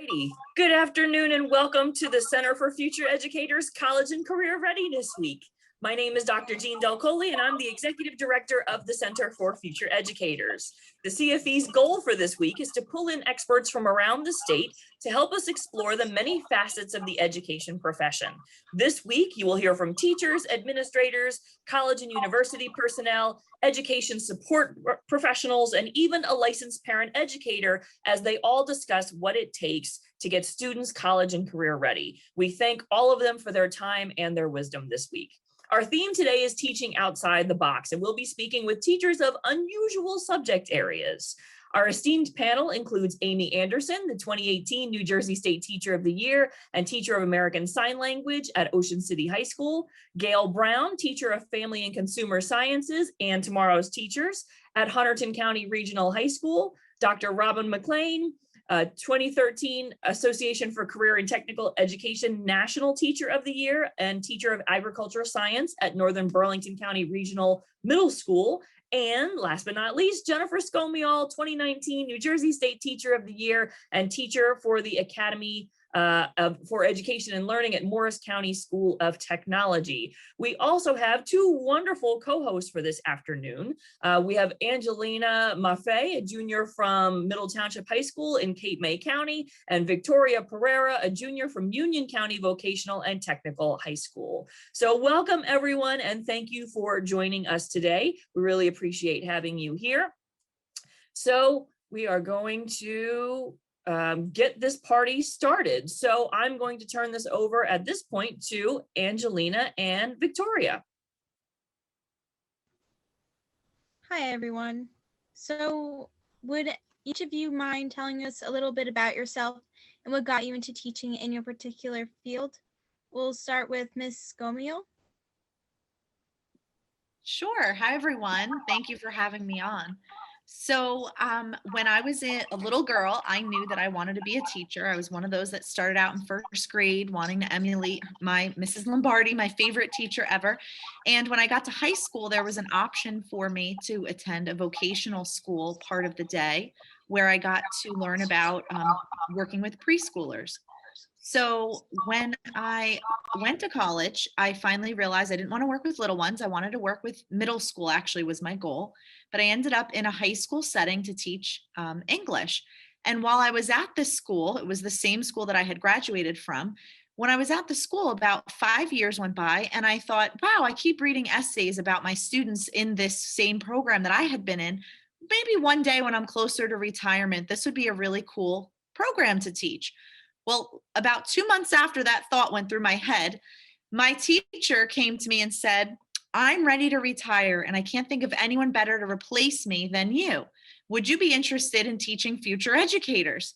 Alrighty. Good afternoon and welcome to the Center for Future Educators College and Career Readiness Week. My name is Dr. Jean Del Coley and I'm the Executive Director of the Center for Future Educators. The CFE's goal for this week is to pull in experts from around the state to help us explore the many facets of the education profession. This week, you will hear from teachers, administrators, college and university personnel, education support professionals, and even a licensed parent educator as they all discuss what it takes to get students college and career ready. We thank all of them for their time and their wisdom this week. Our theme today is teaching outside the box, and we'll be speaking with teachers of unusual subject areas. Our esteemed panel includes Amy Andersen, the 2018 New Jersey State Teacher of the Year and Teacher of American Sign Language at Ocean City High School, Gayle Brown, Teacher of Family and Consumer Sciences and Tomorrow's Teachers at Hunterdon County Regional High School, Dr. Robin McLean, 2013 Association for Career and Technical Education National Teacher of the Year and Teacher of Agricultural Science at Northern Burlington County Regional Middle School. And last but not least, Jennifer Skomial, 2019 New Jersey State Teacher of the Year and Teacher for the Academy for Education and Learning at Morris County School of Technology. We also have two wonderful co-hosts for this afternoon. We have Angelina Maffei, a junior from Middle Township High School in Cape May County, and Victoria Pereira, a junior from Union County Vocational and Technical High School. So welcome everyone, and thank you for joining us today. We really appreciate having you here. So we are going to get this party started. So I'm going to turn this over at this point to Angelina and Victoria. Hi, everyone. So would each of you mind telling us a little bit about yourself and what got you into teaching in your particular field? We'll start with Ms. Skomial. Sure. Hi, everyone. Thank you for having me on. So when I was a little girl, I knew that I wanted to be a teacher. I was one of those that started out in first grade wanting to emulate my Mrs. Lombardi, my favorite teacher ever. And when I got to high school, there was an option for me to attend a vocational school part of the day where I got to learn about working with preschoolers. So when I went to college, I finally realized I didn't want to work with little ones. I wanted to work with middle school, actually was my goal. But I ended up in a high school setting to teach English. And while I was at this school, it was the same school that I had graduated from. When I was at the school, about 5 years went by and I thought, wow, I keep reading essays about my students in this same program that I had been in. Maybe one day when I'm closer to retirement, this would be a really cool program to teach. Well, about 2 months after that thought went through my head, my teacher came to me and said, I'm ready to retire and I can't think of anyone better to replace me than you. Would you be interested in teaching future educators?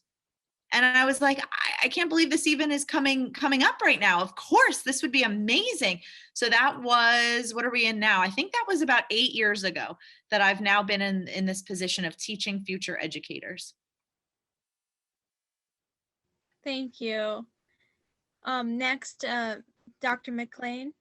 And I was like, I can't believe this even is coming up right now. Of course, this would be amazing. So that was, what are we in now? I think that was about 8 years ago that I've now been in this position of teaching future educators. Thank you. Next, Dr. McLean.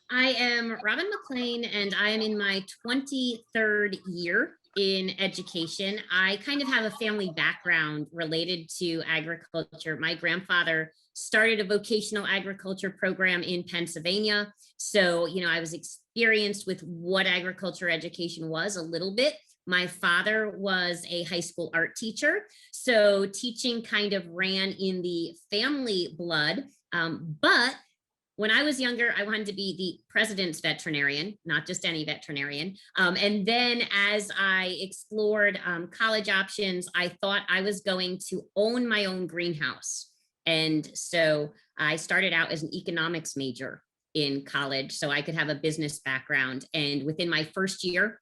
I am Robin McLean and I am in my 23rd year in education. I kind of have a family background related to agriculture. My grandfather started a vocational agriculture program in Pennsylvania. So, I was experienced with what agriculture education was a little bit. My father was a high school art teacher. So teaching kind of ran in the family blood. But when I was younger, I wanted to be the president's veterinarian, not just any veterinarian. And then as I explored college options, I thought I was going to own my own greenhouse. And so I started out as an economics major in college so I could have a business background. And within my first year,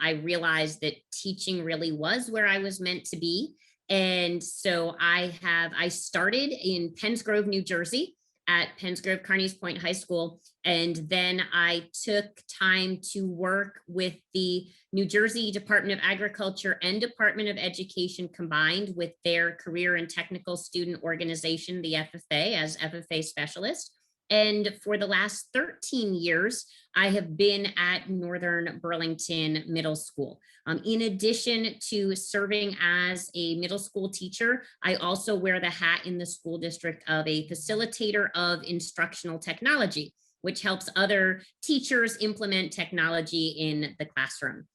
I realized that teaching really was where I was meant to be. And so I started in Penns Grove, New Jersey at Penns Grove Carneys Point High School. And then I took time to work with the New Jersey Department of Agriculture and Department of Education combined with their Career and Technical Student Organization, the FFA, as FFA specialist. And for the last 13 years, I have been at Northern Burlington Middle School. In addition to serving as a middle school teacher, I also wear the hat in the school district of a facilitator of instructional technology, which helps other teachers implement technology in the classroom.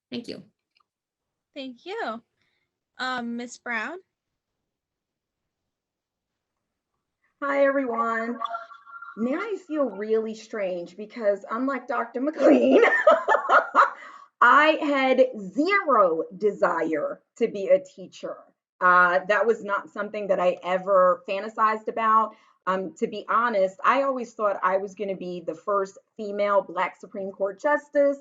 Thank you. Thank you. Ms. Brown? Hi, everyone. Now I feel really strange because unlike Dr. McLean, I had zero desire to be a teacher. That was not something that I ever fantasized about. To be honest, I always thought I was going to be the first female Black Supreme Court justice.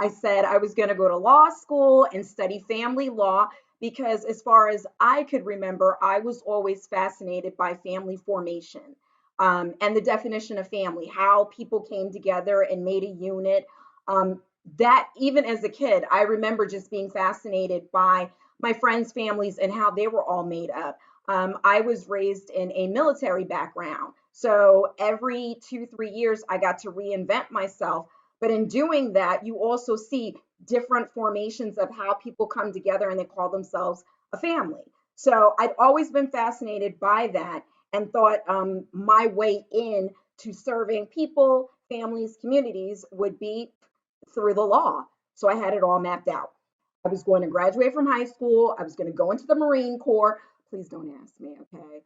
I said I was going to go to law school and study family law because, as far as I could remember, I was always fascinated by family formation and the definition of family, how people came together and made a unit. That even as a kid, I remember just being fascinated by my friends' families and how they were all made up. I was raised in a military background. So every 2, 3 years, I got to reinvent myself. But in doing that, you also see different formations of how people come together and they call themselves a family. So I'd always been fascinated by that and thought my way in to serving people, families, communities would be through the law. So I had it all mapped out. I was going to graduate from high school. I was going to go into the Marine Corps. Please don't ask me, okay?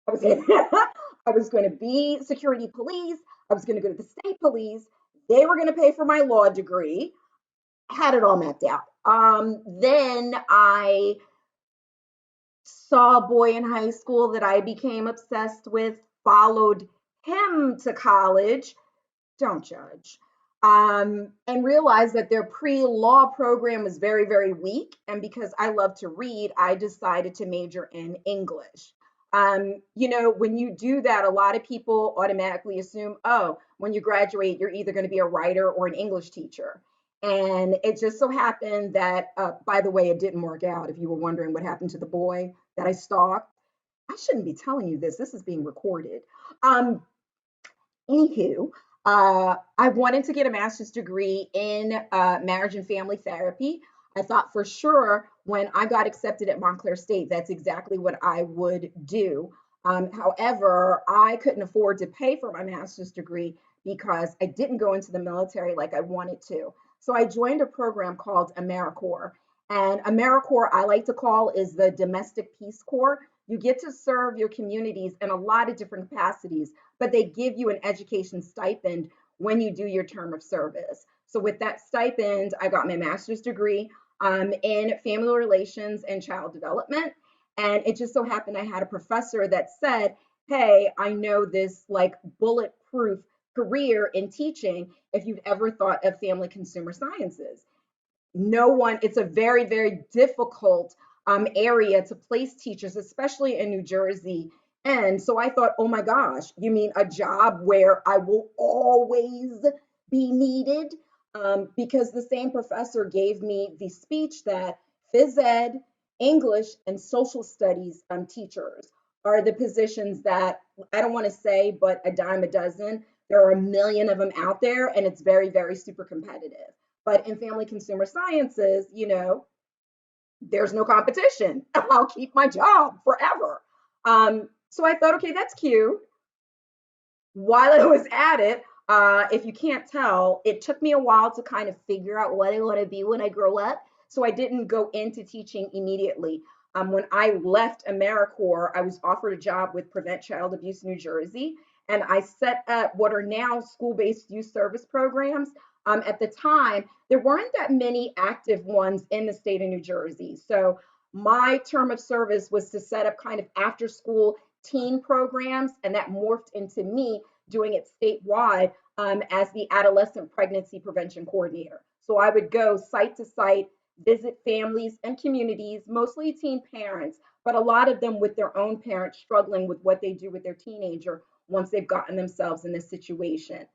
I was going to be security police. I was going to go to the state police. They were going to pay for my law degree. I had it all mapped out. Then I saw a boy in high school that I became obsessed with, followed him to college. Don't judge. And realized that their pre-law program was very, very weak. And because I love to read, I decided to major in English. When you do that, a lot of people automatically assume, oh, when you graduate, you're either going to be a writer or an English teacher. And it just so happened that, by the way, it didn't work out. If you were wondering what happened to the boy that I stalked, I shouldn't be telling you this. This is being recorded. Anywho, I wanted to get a master's degree in marriage and family therapy. I thought for sure when I got accepted at Montclair State, that's exactly what I would do. However, I couldn't afford to pay for my master's degree because I didn't go into the military like I wanted to. So I joined a program called AmeriCorps. And AmeriCorps, I like to call, is the Domestic Peace Corps. You get to serve your communities in a lot of different capacities, but they give you an education stipend when you do your term of service. So with that stipend, I got my master's degree in family relations and child development. And it just so happened I had a professor that said, hey, I know this like bulletproof career in teaching if you've ever thought of family consumer sciences. No one, it's a very, very difficult area to place teachers, especially in New Jersey. And so I thought, oh my gosh, you mean a job where I will always be needed? Because the same professor gave me the speech that phys ed, English, and social studies teachers are the positions that I don't want to say, but a dime a dozen. There are a million of them out there, and it's very, very super competitive. But in family consumer sciences, there's no competition. I'll keep my job forever. So I thought, okay, that's cute. While I was at it, if you can't tell, it took me a while to kind of figure out what I want to be when I grow up. So I didn't go into teaching immediately. When I left AmeriCorps, I was offered a job with Prevent Child Abuse New Jersey, and I set up what are now school-based youth service programs. At the time, there weren't that many active ones in the state of New Jersey. So my term of service was to set up kind of after-school teen programs, and that morphed into me doing it statewide as the adolescent pregnancy prevention coordinator. So I would go site to site, visit families and communities, mostly teen parents, but a lot of them with their own parents struggling with what they do with their teenager once they've gotten themselves in this situation.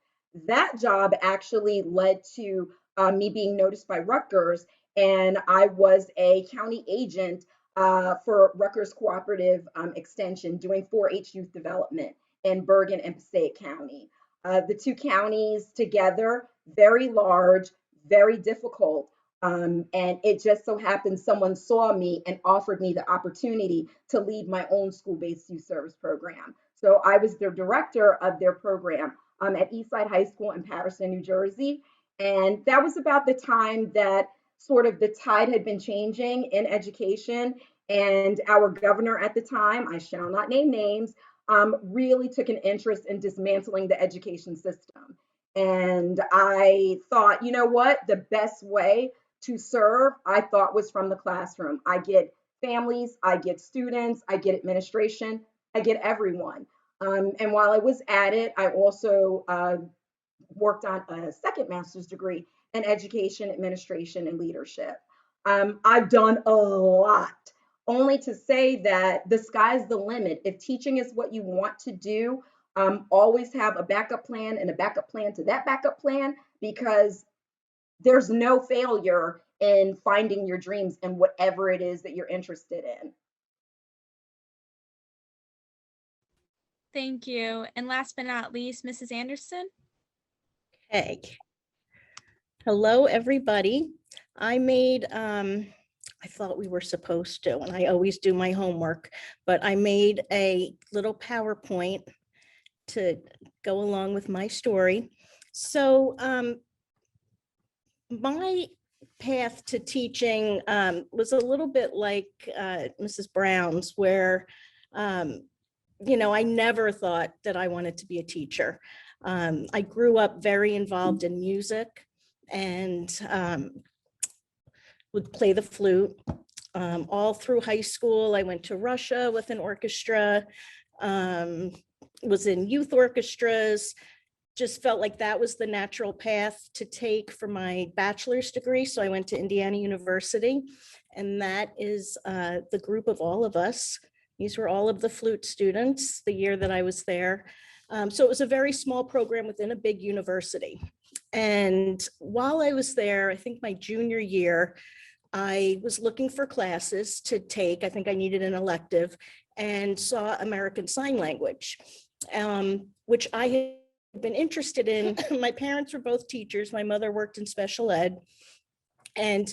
That job actually led to me being noticed by Rutgers, and I was a county agent for Rutgers Cooperative Extension doing 4-H youth development. in Bergen and Passaic County. The two counties together, very large, very difficult. And it just so happened someone saw me and offered me the opportunity to lead my own school-based youth service program. So I was the director of their program at Eastside High School in Paterson, New Jersey. And that was about the time that sort of the tide had been changing in education. And our governor at the time, I shall not name names, really took an interest in dismantling the education system. And I thought, you know what, the best way to serve, I thought, was from the classroom. I get families, I get students, I get administration, I get everyone. And while I was at it, I also worked on a second master's degree in education, administration, and leadership. I've done a lot, only to say that the sky's the limit. If teaching is what you want to do, always have a backup plan and a backup plan to that backup plan, because there's no failure in finding your dreams and whatever it is that you're interested in. Thank you. And last but not least, Mrs. Anderson. Hey, hello, everybody. I thought we were supposed to, and I always do my homework, but I made a little PowerPoint to go along with my story. So my path to teaching was a little bit like Mrs. Brown's, where, I never thought that I wanted to be a teacher. I grew up very involved in music and would play the flute. All through high school, I went to Russia with an orchestra, was in youth orchestras, just felt like that was the natural path to take for my bachelor's degree. So I went to Indiana University, and that is the group of all of us. These were all of the flute students the year that I was there. So it was a very small program within a big university. And while I was there, I think my junior year, I was looking for classes to take. I think I needed an elective, and saw American Sign Language, which I had been interested in. My parents were both teachers. My mother worked in special ed. And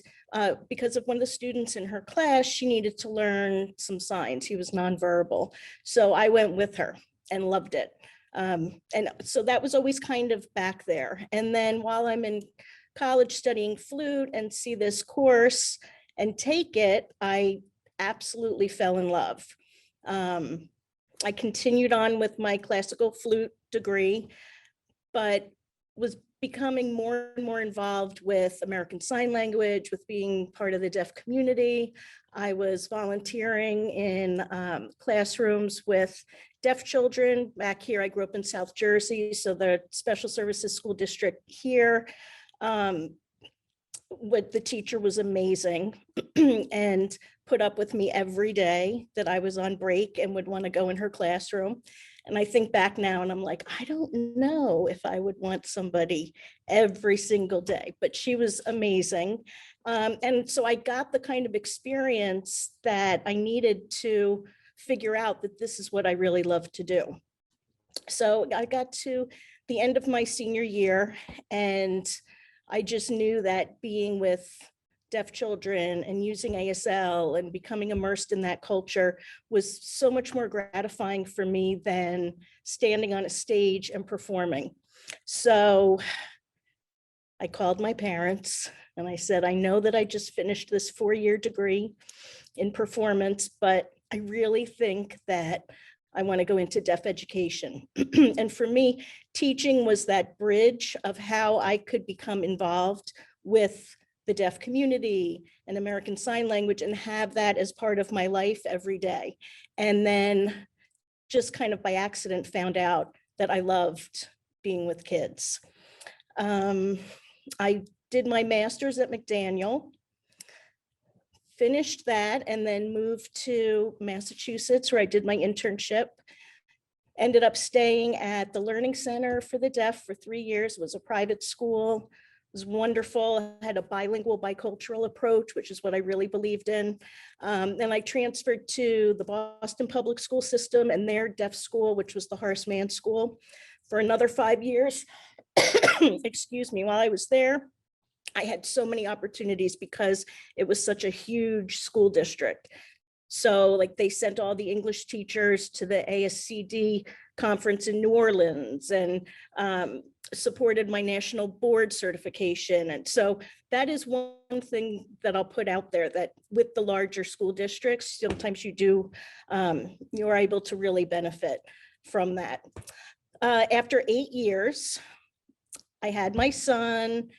because of one of the students in her class, she needed to learn some signs. He was nonverbal. So I went with her and loved it. And so that was always kind of back there. And then while I'm in college studying flute and see this course and take it, I absolutely fell in love. I continued on with my classical flute degree, but was becoming more and more involved with American Sign Language, with being part of the deaf community. I was volunteering in classrooms with deaf children. Back here, I grew up in South Jersey, so the Special Services School District here. What the teacher was amazing and put up with me every day that I was on break and would want to go in her classroom. And I think back now and I'm like, I don't know if I would want somebody every single day, but she was amazing. And so I got the kind of experience that I needed to figure out that this is what I really love to do. So I got to the end of my senior year, and I just knew that being with deaf children and using ASL and becoming immersed in that culture was so much more gratifying for me than standing on a stage and performing. So I called my parents and I said, I know that I just finished this 4-year degree in performance, but I really think that I want to go into deaf education. And for me, teaching was that bridge of how I could become involved with the deaf community and American Sign Language and have that as part of my life every day. And then just kind of by accident found out that I loved being with kids. I did my master's at McDaniel, finished that, and then moved to Massachusetts where I did my internship. Ended up staying at the Learning Center for the Deaf for 3 years. It was a private school, was wonderful. I had a bilingual, bicultural approach, which is what I really believed in. Then I transferred to the Boston Public School System and their deaf school, which was the Horace Mann School, for another 5 years. Excuse me. While I was there, I had so many opportunities because it was such a huge school district. So like they sent all the English teachers to the ASCD conference in New Orleans and supported my national board certification. And so that is one thing that I'll put out there, that with the larger school districts, sometimes you're able to really benefit from that. After 8 years, I had my son,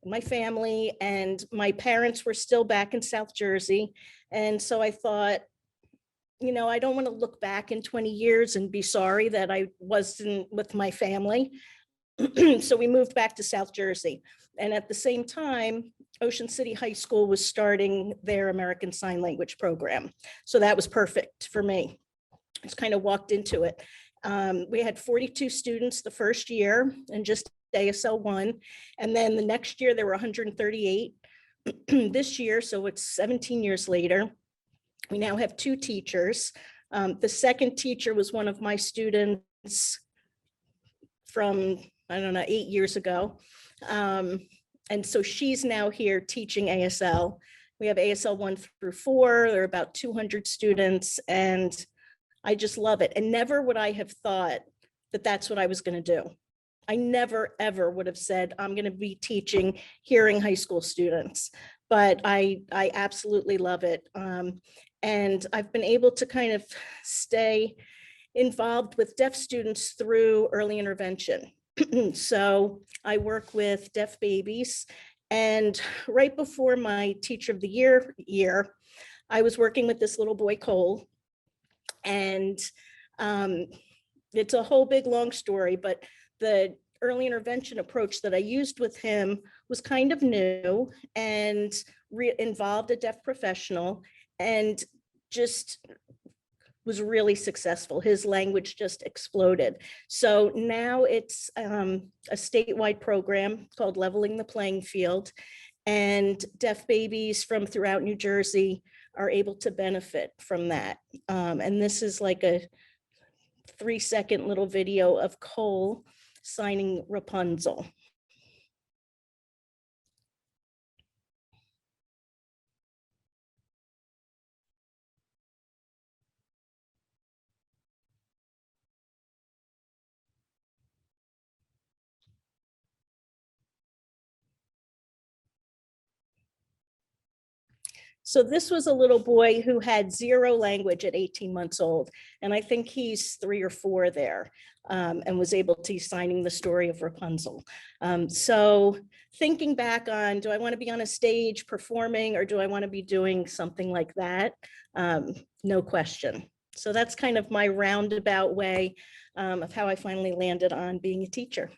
my family, and my parents were still back in South Jersey. And so I thought, I don't want to look back in 20 years and be sorry that I wasn't with my family. So we moved back to South Jersey. And at the same time, Ocean City High School was starting their American Sign Language program. So that was perfect for me. Just kind of walked into it. We had 42 students the first year and just ASL 1. And then the next year there were 138. This year, so it's 17 years later, we now have 2 teachers. The second teacher was one of my students from, 8 years ago. And so she's now here teaching ASL. We have ASL 1 through 4. There are about 200 students, and I just love it. And never would I have thought that that's what I was going to do. I never, ever would have said, I'm going to be teaching hearing high school students, but I absolutely love it. And I've been able to kind of stay involved with deaf students through early intervention. So I work with deaf babies, and right before my Teacher of the Year, I was working with this little boy, Cole, and it's a whole big long story, but the early intervention approach that I used with him was kind of new and involved a deaf professional, and just was really successful. His language just exploded. So now it's a statewide program called Leveling the Playing Field, and deaf babies from throughout New Jersey are able to benefit from that. And this is like a 3-second little video of Cole signing Rapunzel. So this was a little boy who had 0 language at 18 months old. And I think he's 3 or 4 there, and was able to signing the story of Rapunzel. So thinking back on, do I want to be on a stage performing, or do I want to be doing something like that? No question. So that's kind of my roundabout way of how I finally landed on being a teacher.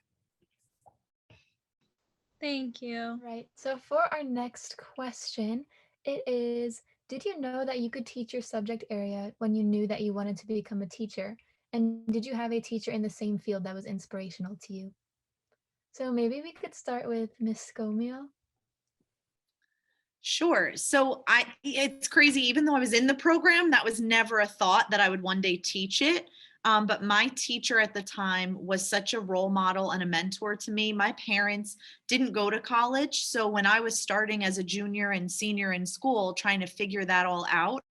Thank you. Right. So for our next question, it is, did you know that you could teach your subject area when you knew that you wanted to become a teacher? And did you have a teacher in the same field that was inspirational to you? So maybe we could start with Miss Skomial. Sure. So it's crazy. Even though I was in the program, that was never a thought that I would one day teach it. But my teacher at the time was such a role model and a mentor to me. My parents didn't go to college. So when I was starting as a junior and senior in school, trying to figure that all out,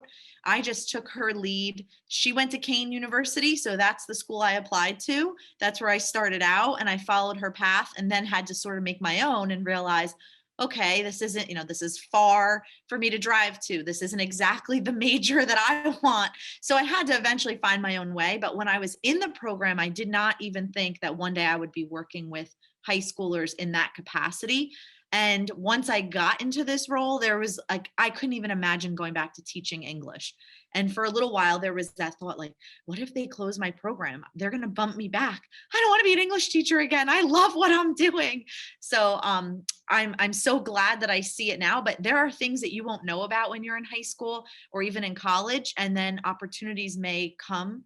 I just took her lead. She went to Kane University. So that's the school I applied to. That's where I started out, and I followed her path, and then had to sort of make my own and realize, okay, this isn't, this is far for me to drive to. This isn't exactly the major that I want. So I had to eventually find my own way. But when I was in the program, I did not even think that one day I would be working with high schoolers in that capacity. And once I got into this role, there was like, I couldn't even imagine going back to teaching English. And for a little while, there was that thought, like, what if they close my program? They're going to bump me back. I don't want to be an English teacher again. I love what I'm doing. So I'm so glad that I see it now, but there are things that you won't know about when you're in high school or even in college, and then opportunities may come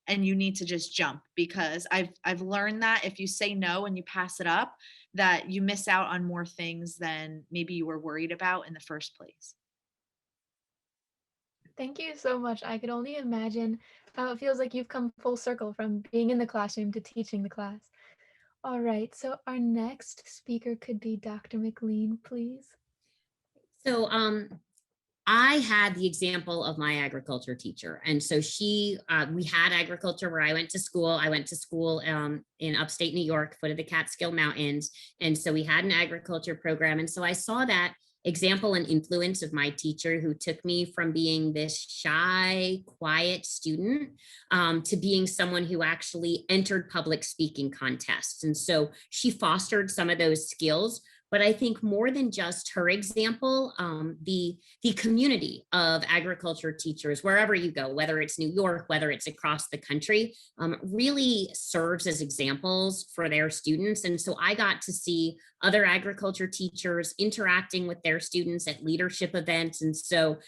and you need to just jump, because I've learned that if you say no and you pass it up, that you miss out on more things than maybe you were worried about in the first place. Thank you so much. I could only imagine how it feels like you've come full circle from being in the classroom to teaching the class. All right, so our next speaker could be Dr. McLean, please. So I had the example of my agriculture teacher. And so we had agriculture where I went to school. I went to school in upstate New York, foot of the Catskill Mountains. And so we had an agriculture program. And so I saw that example and influence of my teacher, who took me from being this shy, quiet student to being someone who actually entered public speaking contests. And so she fostered some of those skills. But I think more than just her example, the community of agriculture teachers, wherever you go, whether it's New York, whether it's across the country, really serves as examples for their students. And so I got to see other agriculture teachers interacting with their students at leadership events. And so,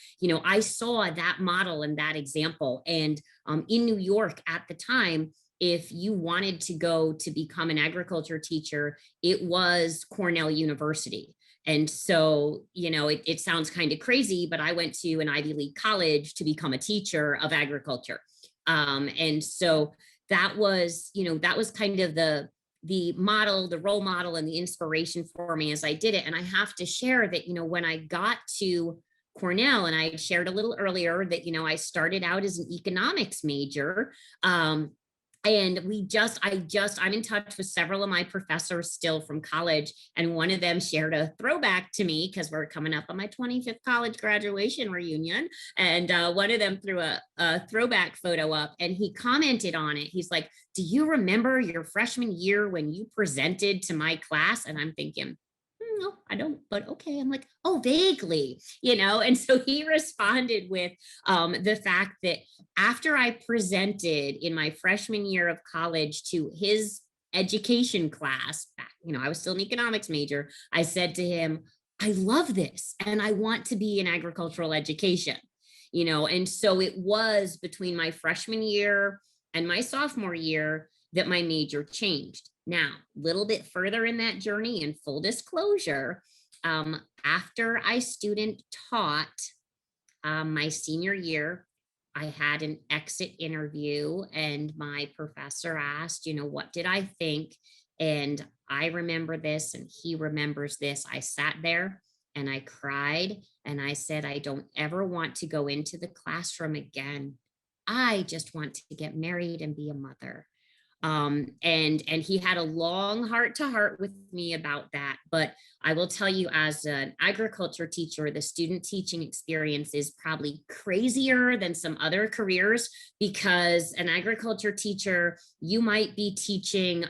I saw that model and that example. And in New York at the time, if you wanted to go to become an agriculture teacher, it was Cornell University. And so, it sounds kind of crazy, but I went to an Ivy League college to become a teacher of agriculture. And so that was kind of the model, the role model, and the inspiration for me as I did it. And I have to share that, when I got to Cornell, and I shared a little earlier that, I started out as an economics major. And I'm in touch with several of my professors still from college. And one of them shared a throwback to me, because we're coming up on my 25th college graduation reunion. And one of them threw a throwback photo up, and he commented on it. He's like, "Do you remember your freshman year when you presented to my class?" And I'm thinking, no, I don't, but okay. I'm like, oh, vaguely, and so he responded with the fact that after I presented in my freshman year of college to his education class, I was still an economics major, I said to him, "I love this and I want to be in agricultural education," and so it was between my freshman year and my sophomore year that my major changed. Now, a little bit further in that journey, in full disclosure, after I student taught my senior year, I had an exit interview, and my professor asked, what did I think? And I remember this, and he remembers this. I sat there and I cried, and I said, "I don't ever want to go into the classroom again. I just want to get married and be a mother." And he had a long heart to heart with me about that. But I will tell you, as an agriculture teacher, the student teaching experience is probably crazier than some other careers, because an agriculture teacher, you might be teaching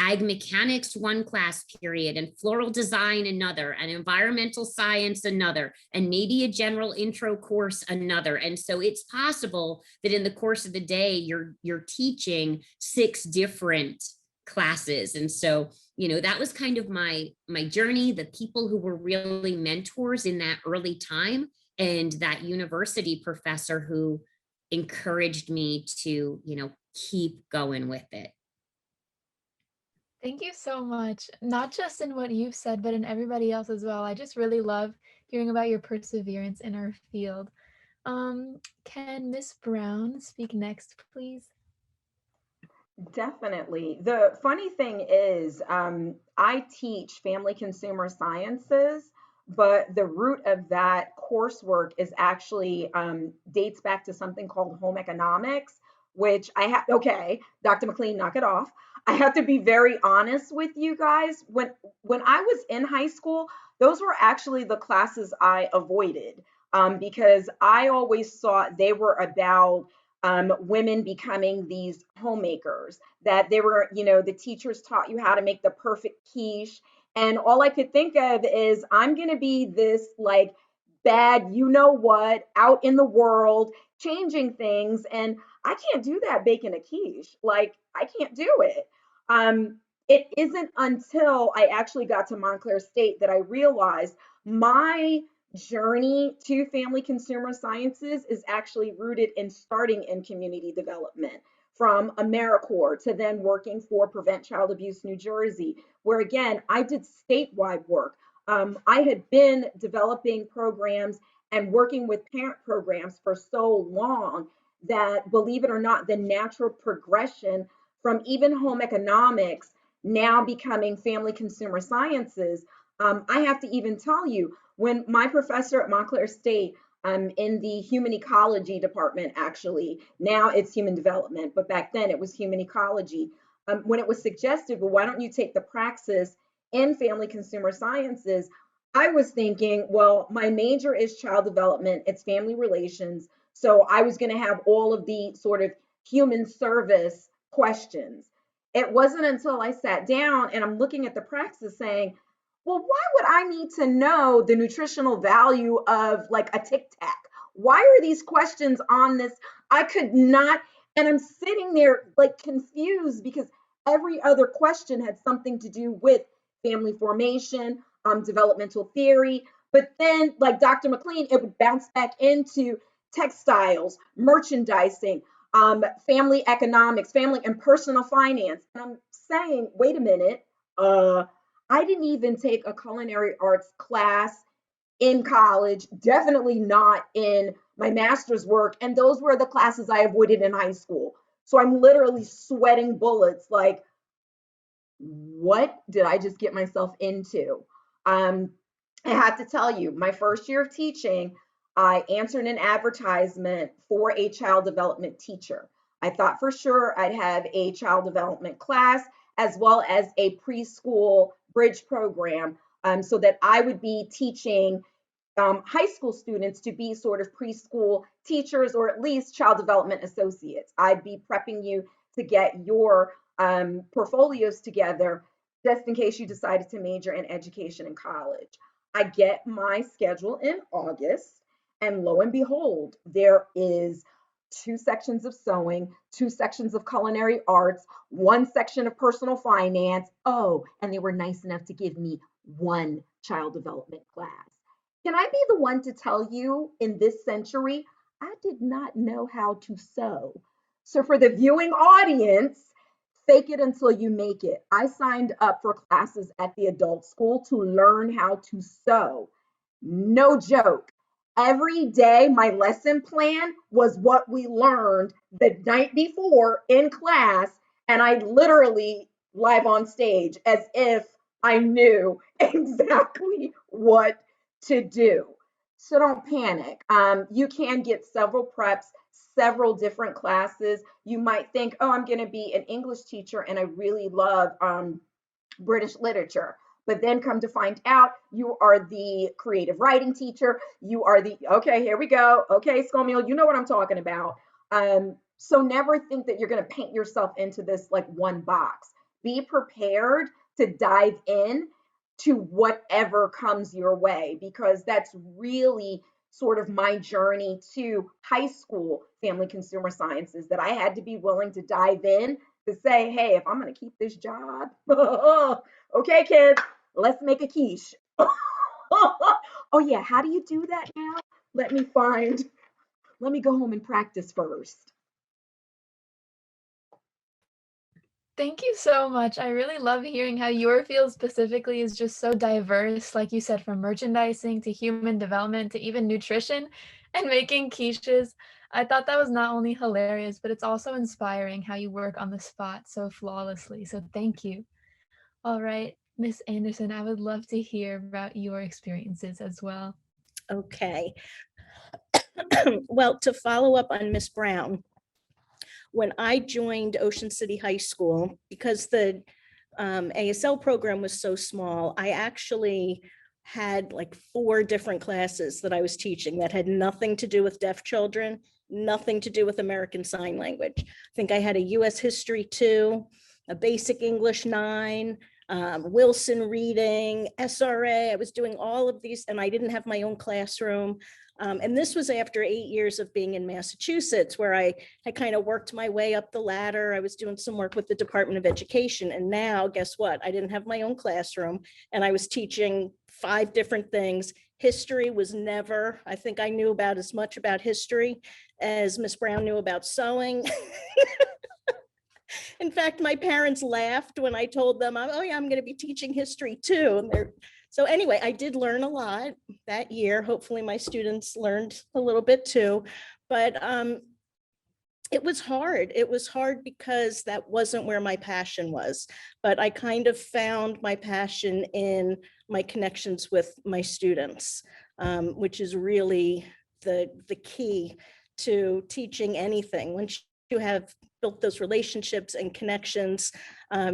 ag mechanics one class period, and floral design another, and environmental science another, and maybe a general intro course another. And so it's possible that in the course of the day, you're teaching 6 different classes. And so, that was kind of my journey, the people who were really mentors in that early time, and that university professor who encouraged me to, keep going with it. Thank you so much. Not just in what you've said, but in everybody else as well. I just really love hearing about your perseverance in our field. Can Miss Brown speak next, please? Definitely. The funny thing is, I teach family consumer sciences, but the root of that coursework is actually dates back to something called home economics, which I have. Okay, Dr. McLean, knock it off. I have to be very honest with you guys. When I was in high school, those were actually the classes I avoided because I always thought they were about women becoming these homemakers, that they were, the teachers taught you how to make the perfect quiche. And all I could think of is, I'm going to be this like bad, what, out in the world, changing things. And I can't do that baking a quiche. Like, I can't do it. It isn't until I actually got to Montclair State that I realized my journey to family consumer sciences is actually rooted in starting in community development. from AmeriCorps to then working for Prevent Child Abuse New Jersey, where again, I did statewide work. I had been developing programs and working with parent programs for so long that, believe it or not, the natural progression from even home economics now becoming family consumer sciences. I have to even tell you, when my professor at Montclair State, in the human ecology department, actually, now it's human development, but back then it was human ecology. When it was suggested, well, why don't you take the praxis in family consumer sciences? I was thinking, well, my major is child development, it's family relations. So I was going to have all of the sort of human service questions. It wasn't until I sat down and I'm looking at the praxis saying, well, why would I need to know the nutritional value of like a Tic Tac? Why are these questions on this? I could not, and I'm sitting there like confused because every other question had something to do with family formation, developmental theory. But then, like Dr. McLean, it would bounce back into textiles, merchandising, family economics, family and personal finance. And I'm saying, wait a minute, I didn't even take a culinary arts class in college, definitely not in my master's work. And those were the classes I avoided in high school. So I'm literally sweating bullets like, what did I just get myself into? I have to tell you, my first year of teaching, I answered an advertisement for a child development teacher. I thought for sure I'd have a child development class as well as a preschool bridge program, so that I would be teaching high school students to be sort of preschool teachers or at least child development associates. I'd be prepping you to get your portfolios together just in case you decided to major in education in college. I get my schedule in August, and lo and behold, there is 2 sections of sewing, 2 sections of culinary arts, 1 section of personal finance. Oh, and they were nice enough to give me 1 child development class. Can I be the one to tell you, in this century, I did not know how to sew. So for the viewing audience, fake it until you make it. I signed up for classes at the adult school to learn how to sew. No joke. Every day, my lesson plan was what we learned the night before in class, and I literally live on stage as if I knew exactly what to do. So don't panic. You can get several preps, several different classes. You might think, oh, I'm going to be an English teacher and I really love British literature. But then come to find out, you are the creative writing teacher. You are the, okay, here we go. Okay, Skomial, you know what I'm talking about. So never think that you're going to paint yourself into this like one box. Be prepared to dive in to whatever comes your way, because that's really sort of my journey to high school family consumer sciences, that I had to be willing to dive in to say, hey, if I'm going to keep this job, okay, kids, let's make a quiche. Oh, yeah. How do you do that now? Let me go home and practice first. Thank you so much. I really love hearing how your field specifically is just so diverse, like you said, from merchandising to human development to even nutrition and making quiches. I thought that was not only hilarious, but it's also inspiring how you work on the spot so flawlessly. So thank you. All right, Miss Andersen, I would love to hear about your experiences as well. Okay. Well, to follow up on Miss Brown, when I joined Ocean City High School, because the ASL program was so small, I actually had like 4 different classes that I was teaching that had nothing to do with deaf children, nothing to do with American Sign Language. I think I had a US History 2, a Basic English 9, Wilson Reading, SRA. I was doing all of these, and I didn't have my own classroom. And this was after 8 years of being in Massachusetts, where I had kind of worked my way up the ladder. I was doing some work with the Department of Education. And now, guess what? I didn't have my own classroom, and I was teaching 5 different things. History was never, I think I knew about as much about history as Miss Brown knew about sewing. In fact, my parents laughed when I told them, oh yeah, I'm going to be teaching history too. And so anyway, I did learn a lot that year. Hopefully my students learned a little bit too, but it was hard. It was hard because that wasn't where my passion was, but I kind of found my passion in my connections with my students, which is really the key to teaching anything. Once you have built those relationships and connections,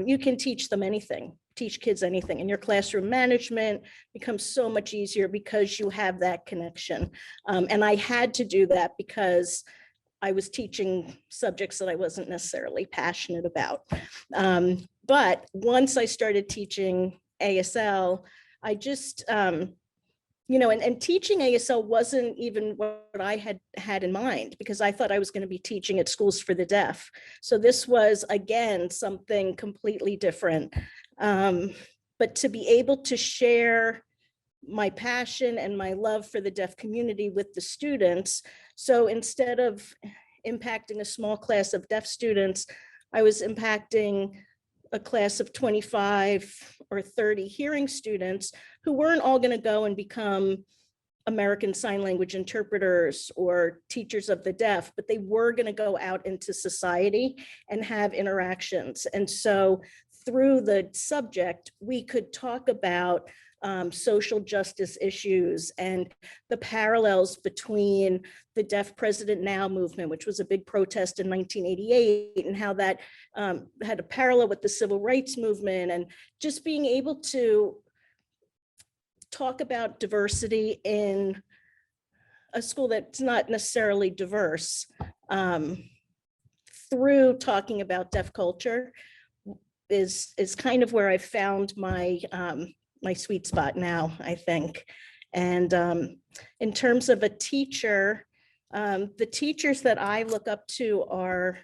you can teach them anything, teach kids anything, and your classroom management becomes so much easier because you have that connection. And I had to do that because I was teaching subjects that I wasn't necessarily passionate about. But once I started teaching ASL, I just, and teaching ASL wasn't even what I had in mind, because I thought I was going to be teaching at schools for the deaf. So this was, again, something completely different. But to be able to share my passion and my love for the deaf community with the students. So instead of impacting a small class of deaf students, I was impacting a class of 25 or 30 hearing students who weren't all going to go and become American Sign Language interpreters or teachers of the deaf, but they were going to go out into society and have interactions. And so through the subject, we could talk about social justice issues and the parallels between the Deaf President Now movement, which was a big protest in 1988, and how that had a parallel with the civil rights movement, and just being able to talk about diversity in a school that's not necessarily diverse through talking about deaf culture is kind of where I found my my sweet spot now, I think. And in terms of a teacher, the teachers that I look up to are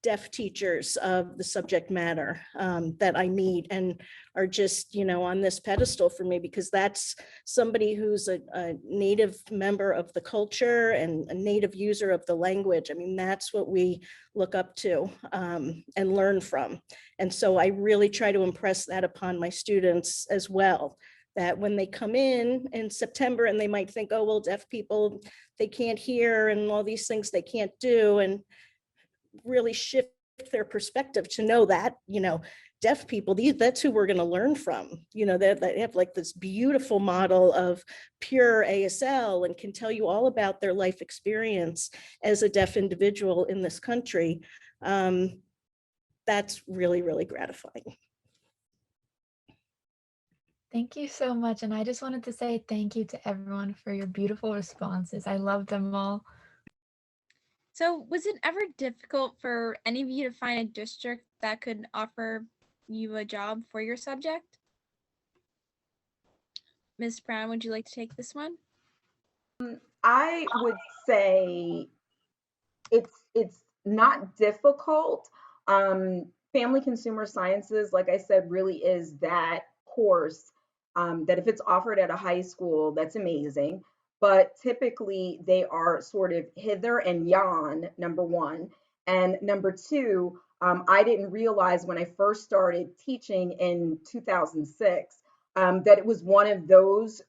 deaf teachers of the subject matter that I meet and are just, on this pedestal for me, because that's somebody who's a native member of the culture and a native user of the language. I mean, that's what we look up to and learn from. And so I really try to impress that upon my students as well, that when they come in September and they might think, oh, well, deaf people, they can't hear and all these things they can't do, and really shift their perspective to know that, deaf people, that's who we're going to learn from. They have like this beautiful model of pure ASL and can tell you all about their life experience as a deaf individual in this country. That's really, really gratifying. Thank you so much. And I just wanted to say thank you to everyone for your beautiful responses. I love them all. So was it ever difficult for any of you to find a district that could offer you a job for your subject? Ms. Brown, would you like to take this one? I would say it's not difficult. Family Consumer Sciences, like I said, really is that course that if it's offered at a high school, that's amazing. But typically they are sort of hither and yon, number one. And number two, I didn't realize when I first started teaching in 2006 that it was one of those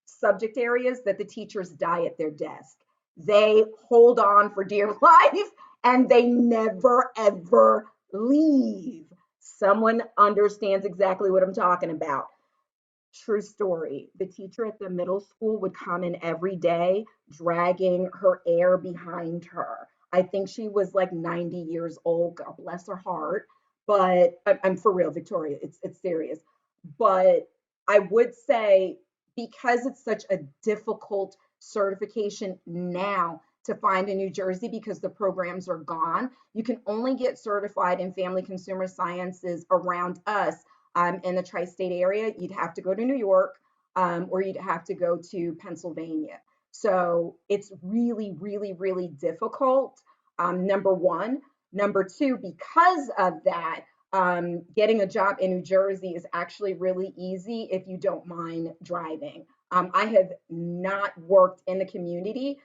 subject areas that the teachers die at their desk. They hold on for dear life and they never, ever leave. Someone understands exactly what I'm talking about. True story. The teacher at the middle school would come in every day dragging her air behind her. I think she was like 90 years old. God bless her heart. But I'm for real, Victoria. It's serious. But I would say because it's such a difficult certification now to find in New Jersey because the programs are gone, you can only get certified in family consumer sciences around us in the tri-state area. You'd have to go to New York or you'd have to go to Pennsylvania. So it's really, really, really difficult, number one. Number two, because of that, getting a job in New Jersey is actually really easy if you don't mind driving. I have not worked in the community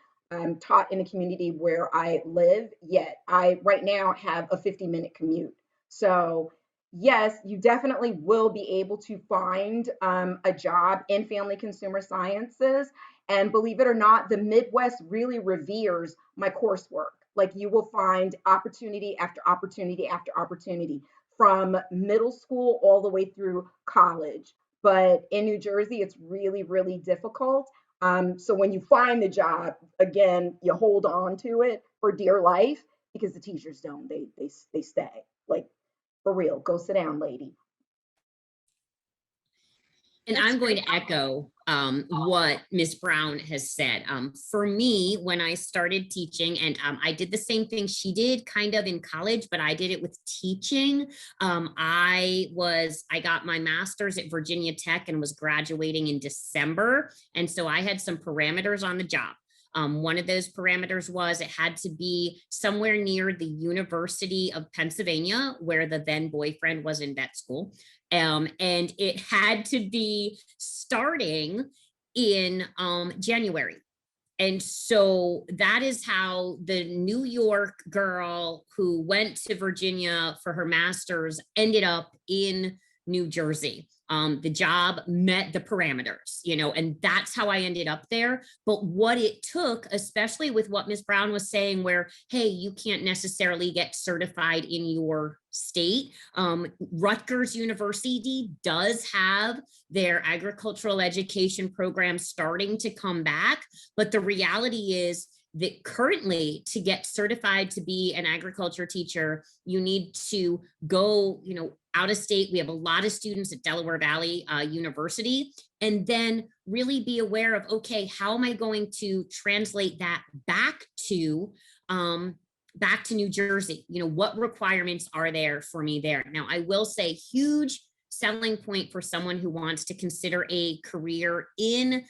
taught in the community where I live, yet I right now have a 50-minute commute. So yes, you definitely will be able to find a job in family consumer sciences. And believe it or not, the Midwest really reveres my coursework. Like you will find opportunity after opportunity after opportunity from middle school all the way through college. But in New Jersey, it's really, really difficult. So when you find the job, again, you hold on to it for dear life because the teachers don't. They stay. Like for real. Go sit down, lady. And That's I'm going great. to echo what Ms. Brown has said. For me, when I started teaching, and I did the same thing she did kind of in college, but I did it with teaching. I got my master's at Virginia Tech and was graduating in December. And so I had some parameters on the job. One of those parameters was it had to be somewhere near the University of Pennsylvania, where the then boyfriend was in vet school. And it had to be starting in January. And so that is how the New York girl who went to Virginia for her master's ended up in New Jersey. The job met the parameters, and that's how I ended up there. But what it took, especially with what Ms. Brown was saying, where, hey, you can't necessarily get certified in your state. Rutgers University does have their agricultural education program starting to come back. But the reality is that currently, to get certified to be an agriculture teacher, you need to go, out of state. We have a lot of students at Delaware Valley University, and then really be aware of, okay, how am I going to translate that back to New Jersey? What requirements are there for me there? Now, I will say huge selling point for someone who wants to consider a career in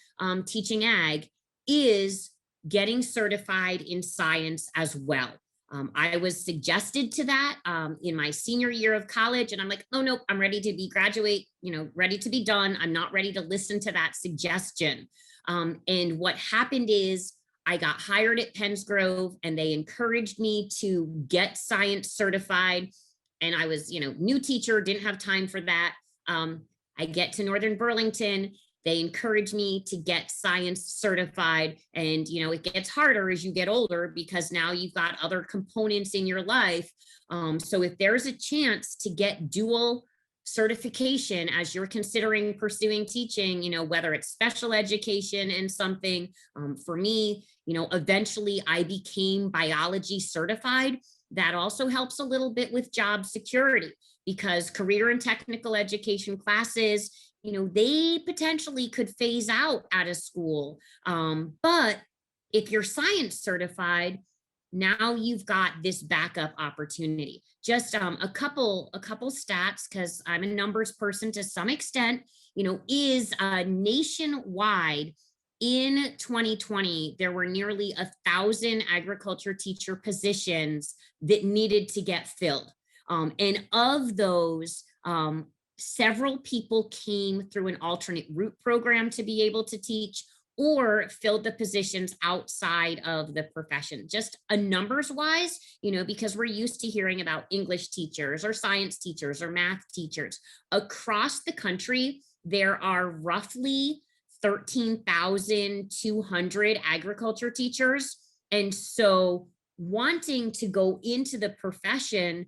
teaching ag is getting certified in science as well. I was suggested to that in my senior year of college, and I'm like, oh no, I'm ready to be graduate, ready to be done. I'm not ready to listen to that suggestion. And what happened is I got hired at Pennsgrove, and they encouraged me to get science certified. And I was, new teacher, didn't have time for that. I get to Northern Burlington. They encourage me to get science certified. And, it gets harder as you get older because now you've got other components in your life. So if there's a chance to get dual certification as you're considering pursuing teaching, whether it's special education and something, for me, eventually I became biology certified. That also helps a little bit with job security because career and technical education classes, they potentially could phase out of school. But if you're science certified, now you've got this backup opportunity. Just a couple stats, because I'm a numbers person to some extent, is nationwide in 2020, there were nearly 1,000 agriculture teacher positions that needed to get filled. And of those, several people came through an alternate route program to be able to teach or filled the positions outside of the profession. Just a numbers wise, because we're used to hearing about English teachers or science teachers or math teachers. Across the country, there are roughly 13,200 agriculture teachers. And so wanting to go into the profession,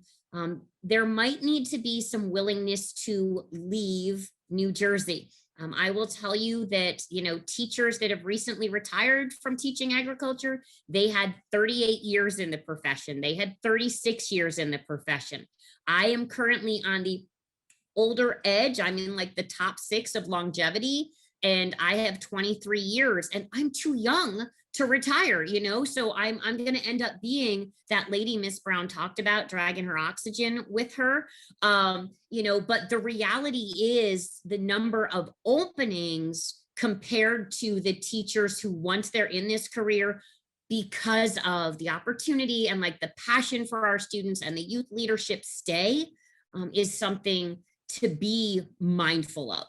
there might need to be some willingness to leave New Jersey. I will tell you that, teachers that have recently retired from teaching agriculture, they had 38 years in the profession. They had 36 years in the profession. I am currently on the older edge. I'm in like the top 6 of longevity, and I have 23 years, and I'm too young to retire, so I'm going to end up being that lady Miss Brown talked about, dragging her oxygen with her. But the reality is the number of openings compared to the teachers who, once they're in this career, because of the opportunity and like the passion for our students and the youth leadership stay, is something to be mindful of.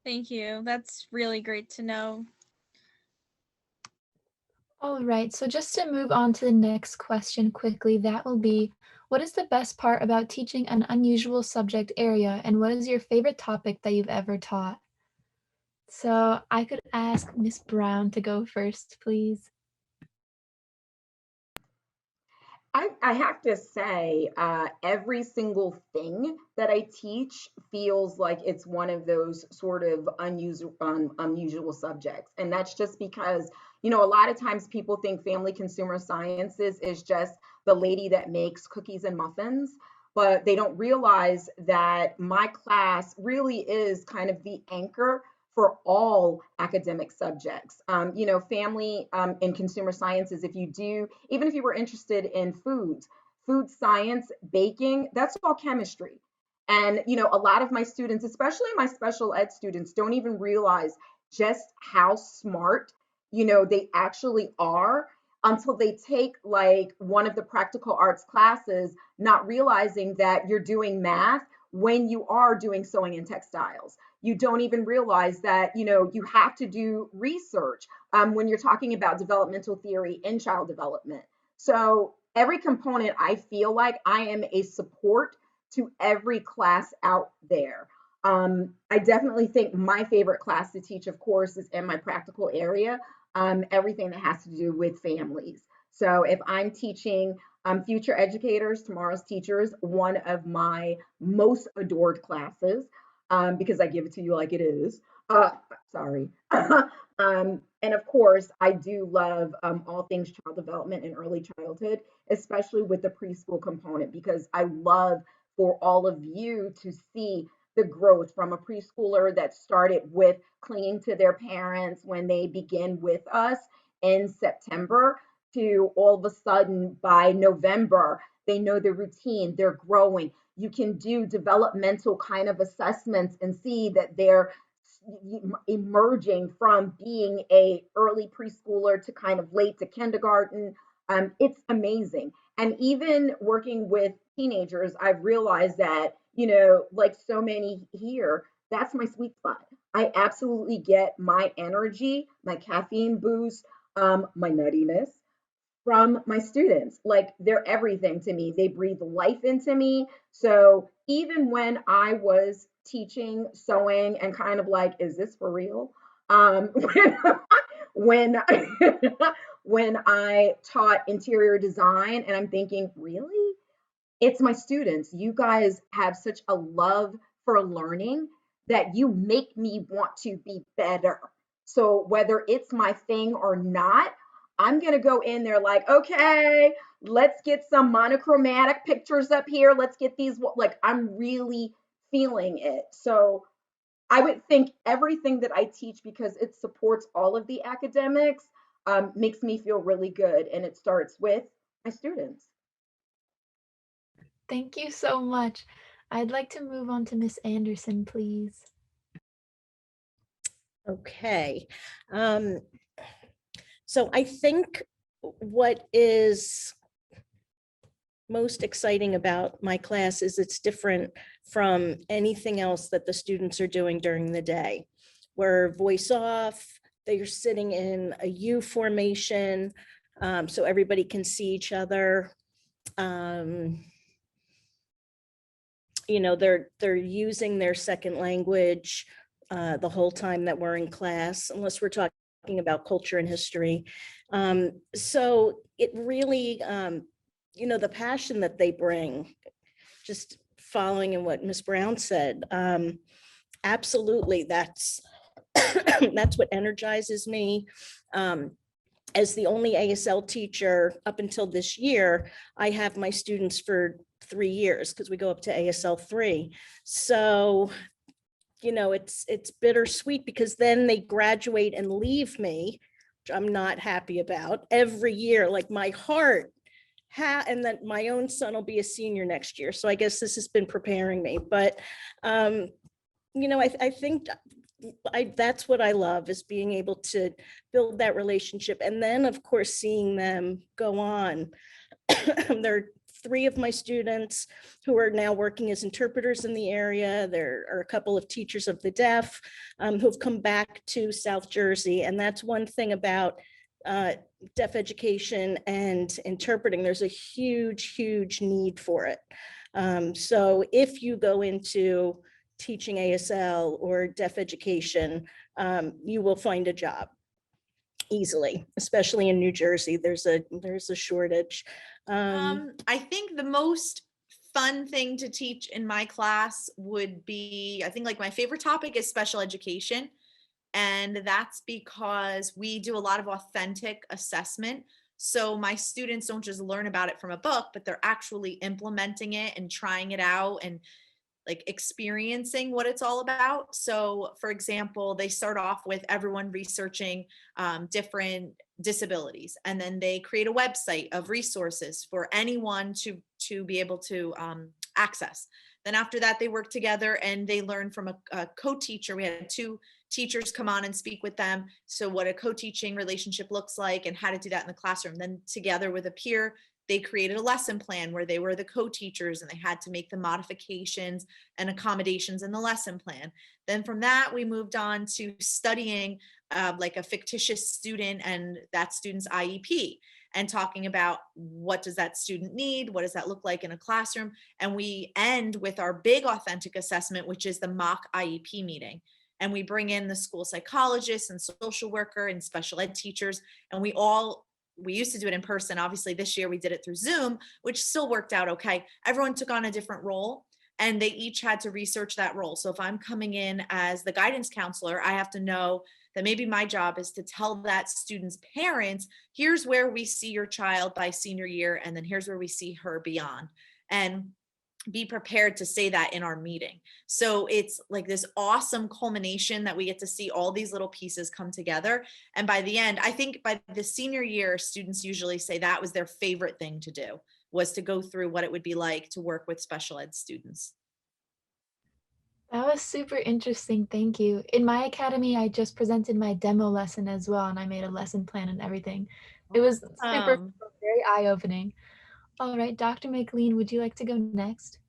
Thank you. That's really great to know. All right, so just to move on to the next question quickly, that will be, what is the best part about teaching an unusual subject area, and what is your favorite topic that you've ever taught? So I could ask Miss Brown to go first, please. I have to say, every single thing that I teach feels like it's one of those sort of unusual subjects. And that's just because, a lot of times people think family consumer sciences is just the lady that makes cookies and muffins, but they don't realize that my class really is kind of the anchor for all academic subjects. Family and consumer sciences, if you do, even if you were interested in foods, food science, baking, that's all chemistry. And, a lot of my students, especially my special ed students, don't even realize just how smart, they actually are until they take like one of the practical arts classes, not realizing that you're doing math when you are doing sewing and textiles. You don't even realize that you have to do research when you're talking about developmental theory in child development. So every component, I feel like I am a support to every class out there. I definitely think my favorite class to teach, of course, is in my practical area, everything that has to do with families. So if I'm teaching future educators, tomorrow's teachers, one of my most adored classes, because I give it to you like it is. Sorry. And of course, I do love all things child development and early childhood, especially with the preschool component, because I love for all of you to see the growth from a preschooler that started with clinging to their parents when they begin with us in September to all of a sudden by November, they know the routine, they're growing. You can do developmental kind of assessments and see that they're emerging from being a early preschooler to kind of late to kindergarten. It's amazing. And even working with teenagers, I've realized that, like so many here, that's my sweet spot. I absolutely get my energy, my caffeine boost, my nuttiness from my students. Like they're everything to me. They breathe life into me. So even when I was teaching sewing and kind of like, is this for real? When when I taught interior design and I'm thinking, really? It's my students. You guys have such a love for learning that you make me want to be better. So whether it's my thing or not, I'm going to go in there like, okay, let's get some monochromatic pictures up here. Let's get these, like, I'm really feeling it. So I would think everything that I teach, because it supports all of the academics, makes me feel really good. And it starts with my students. Thank you so much. I'd like to move on to Miss Anderson, please. Okay. So I think what is most exciting about my class is it's different from anything else that the students are doing during the day. We're voice off, they're sitting in a U formation, so everybody can see each other. They're using their second language the whole time that we're in class, unless we're talking about culture and history. So it really, the passion that they bring, just following in what Ms. Brown said, absolutely, that's that's what energizes me. As the only ASL teacher up until this year, I have my students for 3 years because we go up to ASL 3. So, it's bittersweet because then they graduate and leave me, which I'm not happy about every year. Like my heart, and then my own son will be a senior next year. So I guess this has been preparing me. But, I think that's what I love, is being able to build that relationship. And then, of course, seeing them go on. There are 3 of my students who are now working as interpreters in the area. There are a couple of teachers of the deaf who've come back to South Jersey. And that's one thing about deaf education and interpreting. There's a huge need for it. So if you go into teaching ASL or deaf education, you will find a job easily, especially in New Jersey. There's a shortage. I think the most fun thing to teach in my class would be, I think like my favorite topic is special education. And that's because we do a lot of authentic assessment. So my students don't just learn about it from a book, but they're actually implementing it and trying it out and like experiencing what it's all about. So for example, they start off with everyone researching different disabilities, and then they create a website of resources for anyone to be able to access. Then after that, they work together and they learn from a co-teacher. We had 2 teachers come on and speak with them. So what a co-teaching relationship looks like and how to do that in the classroom. Then together with a peer, they created a lesson plan where they were the co-teachers and they had to make the modifications and accommodations in the lesson plan. Then from that, we moved on to studying like a fictitious student and that student's IEP, and talking about what does that student need? What does that look like in a classroom? And we end with our big authentic assessment, which is the mock IEP meeting. And we bring in the school psychologist and social worker and special ed teachers, and we used to do it in person. Obviously this year we did it through Zoom, which still worked out okay. Everyone took on a different role and they each had to research that role. So if I'm coming in as the guidance counselor, I have to know that maybe my job is to tell that student's parents, here's where we see your child by senior year, and then here's where we see her beyond. And be prepared to say that in our meeting. So it's like this awesome culmination that we get to see all these little pieces come together. And by the end, I think by the senior year, students usually say that was their favorite thing to do, was to go through what it would be like to work with special ed students. That was super interesting. Thank you. In my academy, I just presented my demo lesson as well, and I made a lesson plan and everything. It was super cool, very eye-opening. All right, Dr. McLean, would you like to go next?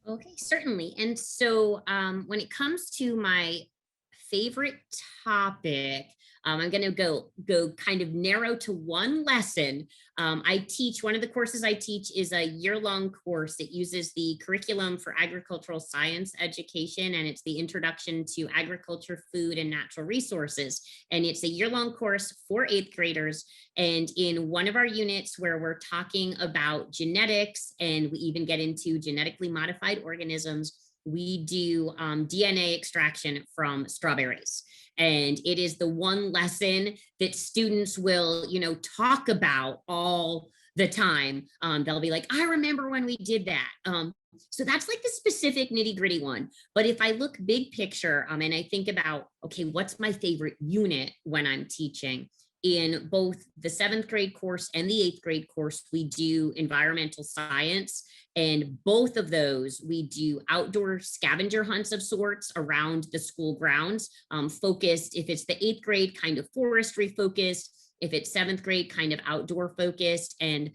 Okay, certainly. And so when it comes to my favorite topic, I'm going to go kind of narrow to one lesson. I teach, one of the courses I teach is a year-long course. It uses the curriculum for agricultural science education, and it's the Introduction to Agriculture, Food, and Natural Resources. And it's a year-long course for 8th graders. And in one of our units where we're talking about genetics, and we even get into genetically modified organisms, we do DNA extraction from strawberries. And it is the one lesson that students will, talk about all the time. They'll be like, I remember when we did that. So that's like the specific nitty gritty one. But if I look big picture, and I think about, okay, what's my favorite unit when I'm teaching? In both the 7th grade course and the 8th grade course, we do environmental science. And both of those, we do outdoor scavenger hunts of sorts around the school grounds, focused, if it's the 8th grade, kind of forestry focused. If it's 7th grade, kind of outdoor focused. And,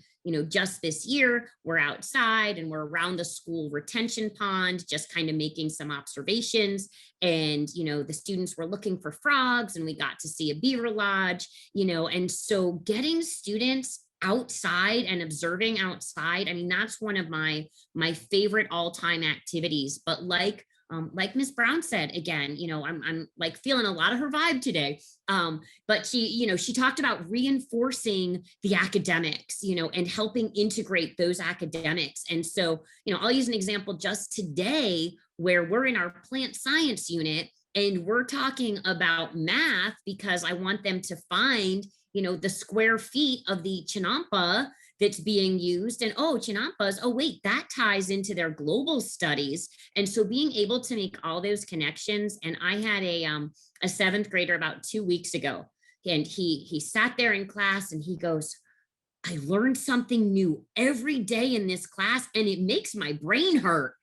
just this year, we're outside and we're around the school retention pond, just kind of making some observations. And, the students were looking for frogs, and we got to see a beaver lodge, and so getting students outside and observing outside, I mean, that's one of my favorite all-time activities. But like Ms. Brown said, again, I'm like feeling a lot of her vibe today. But she talked about reinforcing the academics, and helping integrate those academics. And so, I'll use an example just today where we're in our plant science unit and we're talking about math because I want them to find, the square feet of the chinampa that's being used. And chinampas, wait, that ties into their global studies. And so being able to make all those connections. And I had a 7th grader about 2 weeks ago, and he sat there in class and he goes, I learned something new every day in this class and it makes my brain hurt.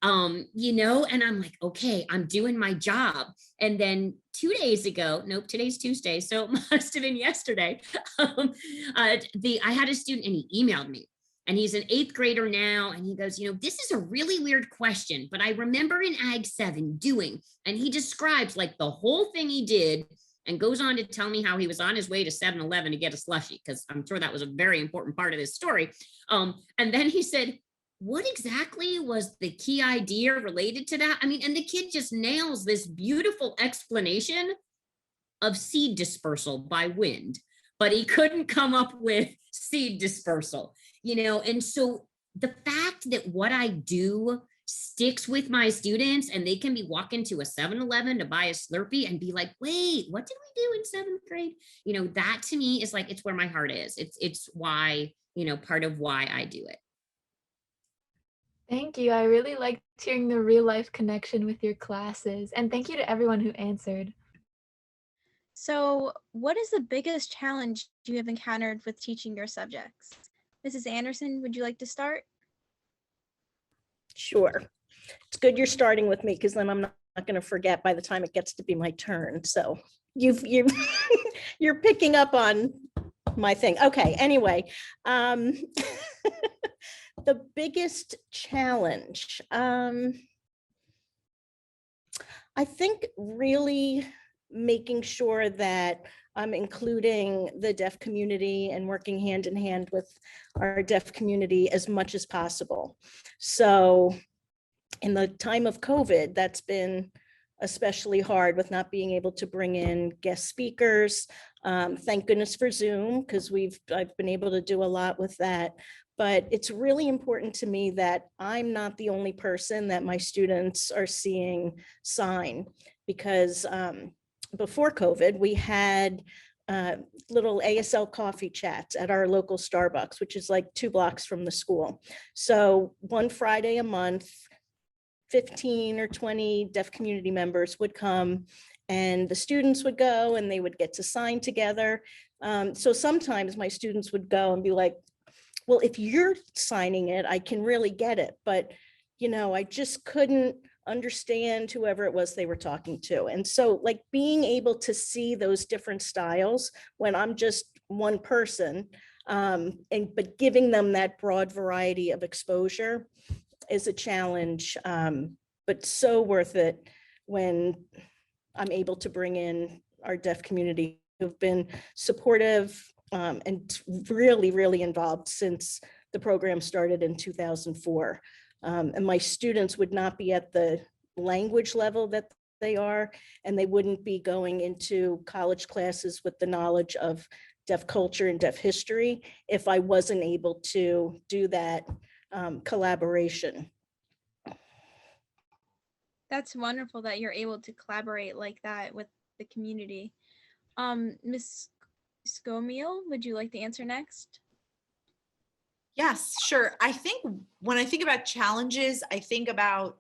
And I'm like, okay, I'm doing my job. And then 2 days ago, nope, today's Tuesday, so it must have been yesterday. I had a student and he emailed me, and he's an 8th grader now. And he goes, this is a really weird question, but I remember in Ag 7 doing, and he describes like the whole thing he did and goes on to tell me how he was on his way to 7-Eleven to get a slushie, because I'm sure that was a very important part of his story. And then he said, what exactly was the key idea related to that? I mean, and the kid just nails this beautiful explanation of seed dispersal by wind, but he couldn't come up with seed dispersal, and so the fact that what I do sticks with my students, and they can be walking to a 7-Eleven to buy a Slurpee and be like, wait, what did we do in 7th grade? That to me is like, it's where my heart is. It's why, part of why I do it. Thank you. I really liked hearing the real life connection with your classes. And thank you to everyone who answered. So, what is the biggest challenge you have encountered with teaching your subjects? Mrs. Andersen, would you like to start? Sure. It's good you're starting with me, because then I'm not going to forget by the time it gets to be my turn. So you're picking up on my thing. Okay. Anyway, the biggest challenge, I think really making sure that I'm including the deaf community and working hand in hand with our deaf community as much as possible. So in the time of COVID, that's been especially hard with not being able to bring in guest speakers. Thank goodness for Zoom, because I've been able to do a lot with that. But it's really important to me that I'm not the only person that my students are seeing sign, because before COVID, we had little ASL coffee chats at our local Starbucks, which is like 2 blocks from the school. So one Friday a month, 15 or 20 deaf community members would come, and the students would go and they would get to sign together. So sometimes my students would go and be like, well, if you're signing it, I can really get it. But, I just couldn't understand whoever it was they were talking to. And so like being able to see those different styles when I'm just one person, but giving them that broad variety of exposure is a challenge, but so worth it when I'm able to bring in our deaf community who've been supportive and really, really involved since the program started in 2004. And my students would not be at the language level that they are, and they wouldn't be going into college classes with the knowledge of deaf culture and deaf history if I wasn't able to do that collaboration. That's wonderful that you're able to collaborate like that with the community. Ms. Skomial, would you like to answer next? Yes, sure. I think when I think about challenges, I think about,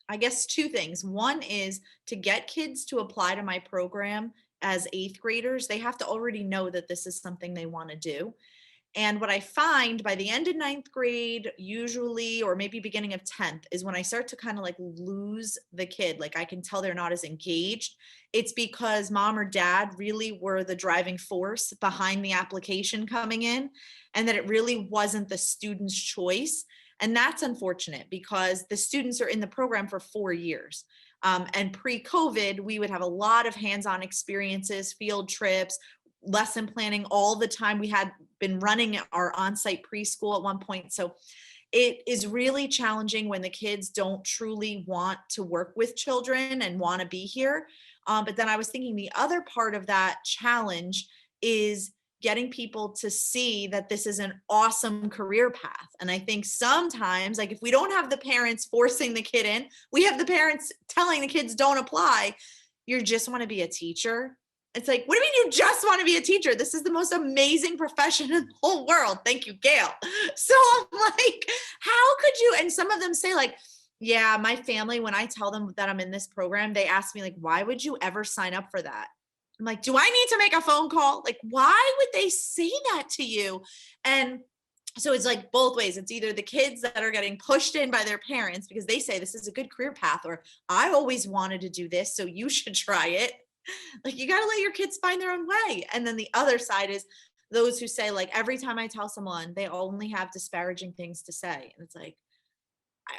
I guess, 2 things. One is to get kids to apply to my program as 8th graders, they have to already know that this is something they want to do. And what I find by the end of 9th grade, usually, or maybe beginning of 10th, is when I start to kind of like lose the kid. Like I can tell they're not as engaged. It's because mom or dad really were the driving force behind the application coming in, and that it really wasn't the student's choice. And that's unfortunate because the students are in the program for 4 years. And pre-COVID, we would have a lot of hands-on experiences, field trips, lesson planning all the time. We had been running our on-site preschool at one point. So it is really challenging when the kids don't truly want to work with children and want to be here. But then I was thinking the other part of that challenge is getting people to see that this is an awesome career path. And I think sometimes, like if we don't have the parents forcing the kid in, we have the parents telling the kids don't apply. You just want to be a teacher. It's like, what do you mean you just want to be a teacher? This is the most amazing profession in the whole world. Thank you, Gayle. So I'm like, how could you? And some of them say like, yeah, my family, when I tell them that I'm in this program, they ask me like, why would you ever sign up for that? I'm like, do I need to make a phone call? Like, why would they say that to you? And so it's like both ways. It's either the kids that are getting pushed in by their parents because they say this is a good career path, or I always wanted to do this, so you should try it. Like, you got to let your kids find their own way. And then the other side is those who say like, every time I tell someone, they only have disparaging things to say. And it's like,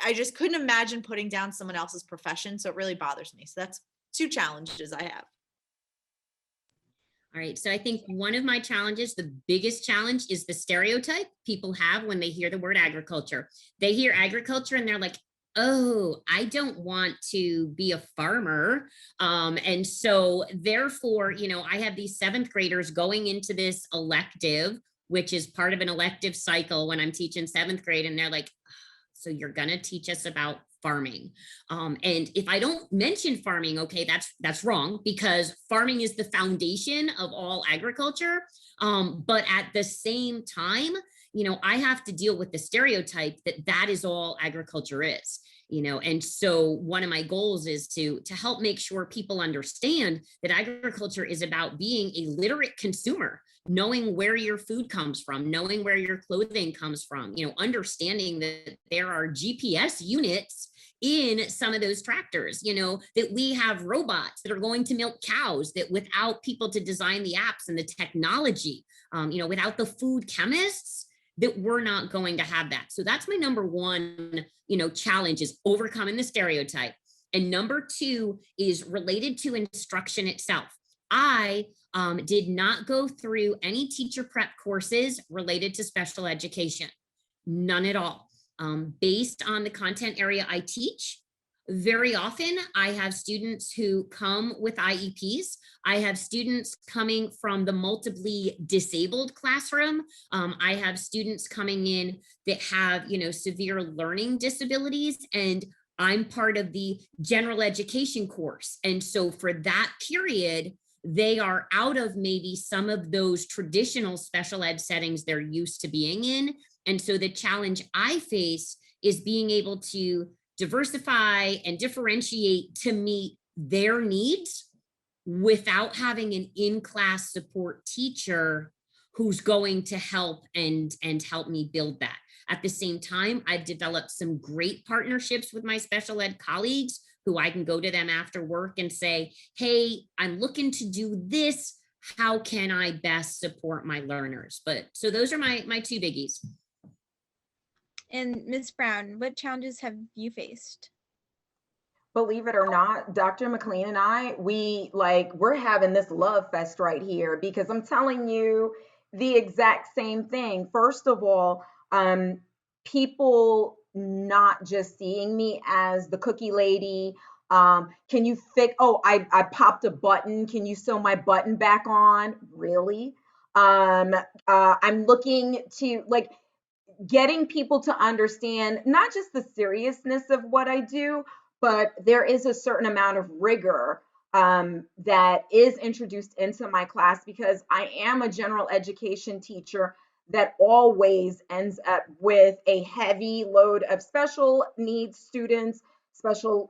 I just couldn't imagine putting down someone else's profession. So it really bothers me. So that's 2 challenges I have. All right, so I think one of my challenges, the biggest challenge, is the stereotype people have when they hear the word agriculture. They hear agriculture and they're like, oh, I don't want to be a farmer. And so therefore, I have these seventh graders going into this elective, which is part of an elective cycle when I'm teaching seventh grade, and they're like, so you're gonna teach us about farming. And if I don't mention farming, okay, that's wrong, because farming is the foundation of all agriculture. But at the same time, I have to deal with the stereotype that is all agriculture is. And so one of my goals is to help make sure people understand that agriculture is about being a literate consumer, knowing where your food comes from, knowing where your clothing comes from, understanding that there are GPS units in some of those tractors, that we have robots that are going to milk cows, that without people to design the apps and the technology, without the food chemists, that we're not going to have that. So that's my number one, challenge, is overcoming the stereotype. And number two is related to instruction itself. I did not go through any teacher prep courses related to special education, none at all. Based on the content area I teach, very often I have students who come with IEPs. I have students coming from the multiply disabled classroom. I have students coming in that have, severe learning disabilities, and I'm part of the general education course. And so for that period, they are out of maybe some of those traditional special ed settings they're used to being in. And so the challenge I face is being able to diversify and differentiate to meet their needs without having an in-class support teacher who's going to help and help me build that. At the same time, I've developed some great partnerships with my special ed colleagues who I can go to them after work and say, hey, I'm looking to do this. How can I best support my learners? But so those are my two biggies. And Ms. Brown, what challenges have you faced? Believe it or not, Dr. McLean and I, we're having this love fest right here, because I'm telling you the exact same thing. First of all, people not just seeing me as the cookie lady. Can you fix, oh, I popped a button. Can you sew my button back on? Really? I'm looking to getting people to understand not just the seriousness of what I do, but there is a certain amount of rigor that is introduced into my class, because I am a general education teacher that always ends up with a heavy load of special needs students, special,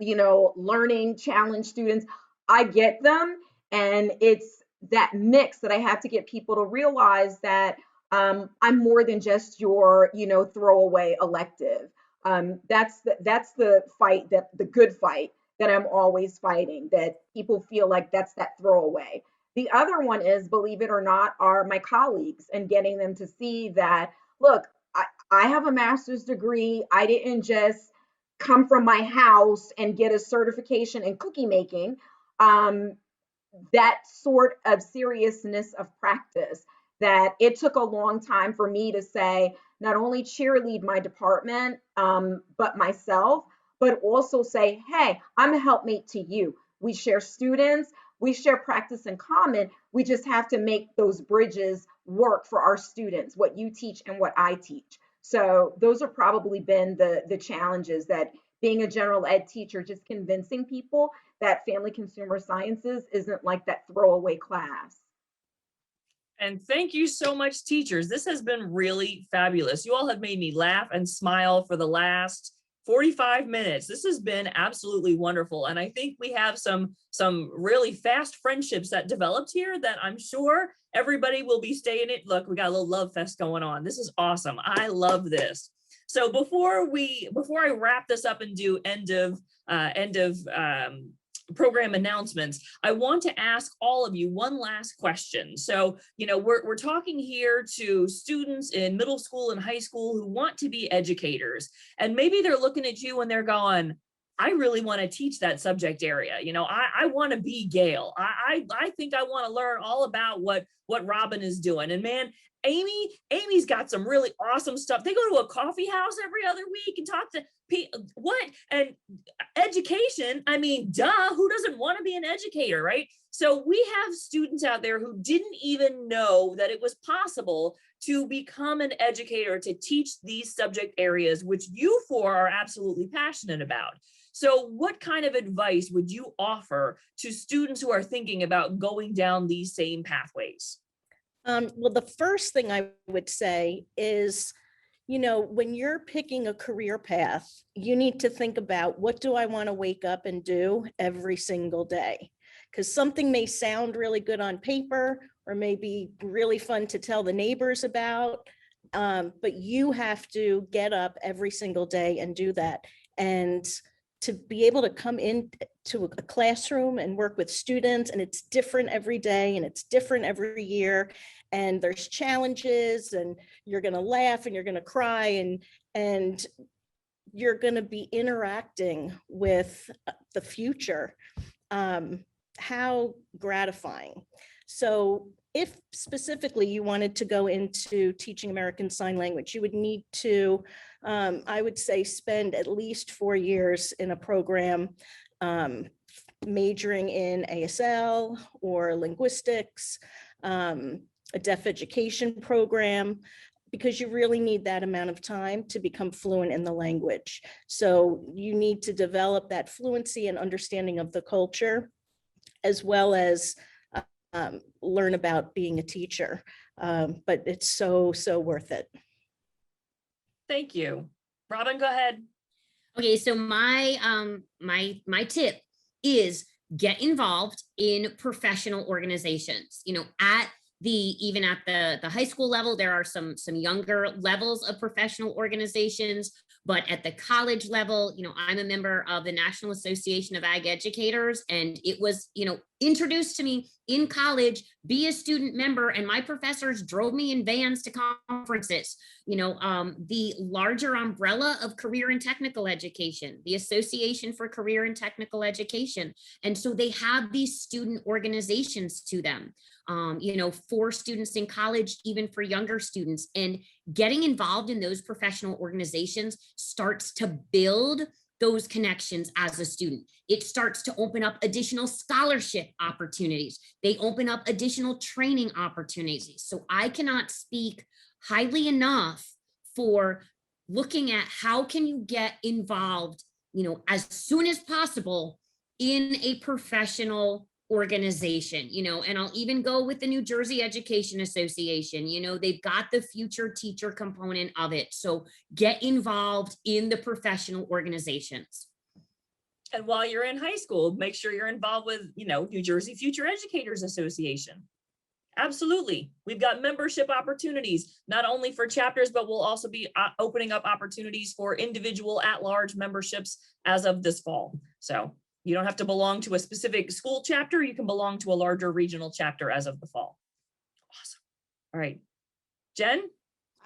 learning challenge students. I get them, and it's that mix that I have to get people to realize that I'm more than just your, throwaway elective. That's the fight, that the good fight that I'm always fighting, that people feel like that's that throwaway. The other one is, believe it or not, are my colleagues, and getting them to see that, look, I have a master's degree. I didn't just come from my house and get a certification in cookie making. That sort of seriousness of practice, that it took a long time for me to say, not only cheerlead my department, but myself, but also say, hey, I'm a helpmate to you. We share students, we share practice in common. We just have to make those bridges work for our students, what you teach and what I teach. So those have probably been the challenges, that being a general ed teacher, just convincing people that family consumer sciences isn't like that throwaway class. And thank you so much, teachers. This has been really fabulous. You all have made me laugh and smile for the last 45 minutes. This has been absolutely wonderful. And I think we have some really fast friendships that developed here that I'm sure everybody will be staying it. Look, we got a little love fest going on. This is awesome. I love this. So before I wrap this up and do end of program announcements, I want to ask all of you one last question. So, we're talking here to students in middle school and high school who want to be educators, and maybe they're looking at you and they're going, I really want to teach that subject area. You know, I want to be Gayle. I think I want to learn all about what Robin is doing. And man, Amy's got some really awesome stuff. They go to a coffee house every other week and talk to people. What? And education, I mean, duh, who doesn't want to be an educator, right? So we have students out there who didn't even know that it was possible to become an educator, to teach these subject areas, which you four are absolutely passionate about. So what kind of advice would you offer to students who are thinking about going down these same pathways? Well, the first thing I would say is, you know, when you're picking a career path, you need to think about, what do I want to wake up and do every single day? Because something may sound really good on paper or maybe really fun to tell the neighbors about, but you have to get up every single day and do that. And to be able to come into a classroom and work with students, and it's different every day and it's different every year, and there's challenges, and you're going to laugh and you're going to cry, and you're going to be interacting with the future. How gratifying. So if specifically you wanted to go into teaching American Sign Language, you would need to, I would say, spend at least 4 years in a program majoring in ASL or linguistics, a deaf education program, because you really need that amount of time to become fluent in the language. So you need to develop that fluency and understanding of the culture, as well as learn about being a teacher. But it's so worth it. Thank you. Robin, go ahead. Okay, so my tip is get involved in professional organizations. You know, even at the high school level, there are some younger levels of professional organizations, but at the college level, you know, I'm a member of the National Association of Ag Educators, and it was, you know, introduced to me in college, be a student member, and my professors drove me in vans to conferences. You know, the larger umbrella of career and technical education, the Association for Career and Technical Education. And so they have these student organizations to them, you know, for students in college, even for younger students. And getting involved in those professional organizations starts to build those connections as a student. It starts to open up additional scholarship opportunities. They open up additional training opportunities. So I cannot speak highly enough for looking at how can you get involved, you know, as soon as possible in a professional organization, you know, and I'll even go with the New Jersey Education Association. You know, they've got the future teacher component of it. So get involved in the professional organizations. And while you're in high school, make sure you're involved with, you know, New Jersey Future Educators Association. Absolutely. We've got membership opportunities, not only for chapters, but we'll also be opening up opportunities for individual at-large memberships as of this fall. So you don't have to belong to a specific school chapter. You can belong to a larger regional chapter as of the fall. Awesome. All right. Jen?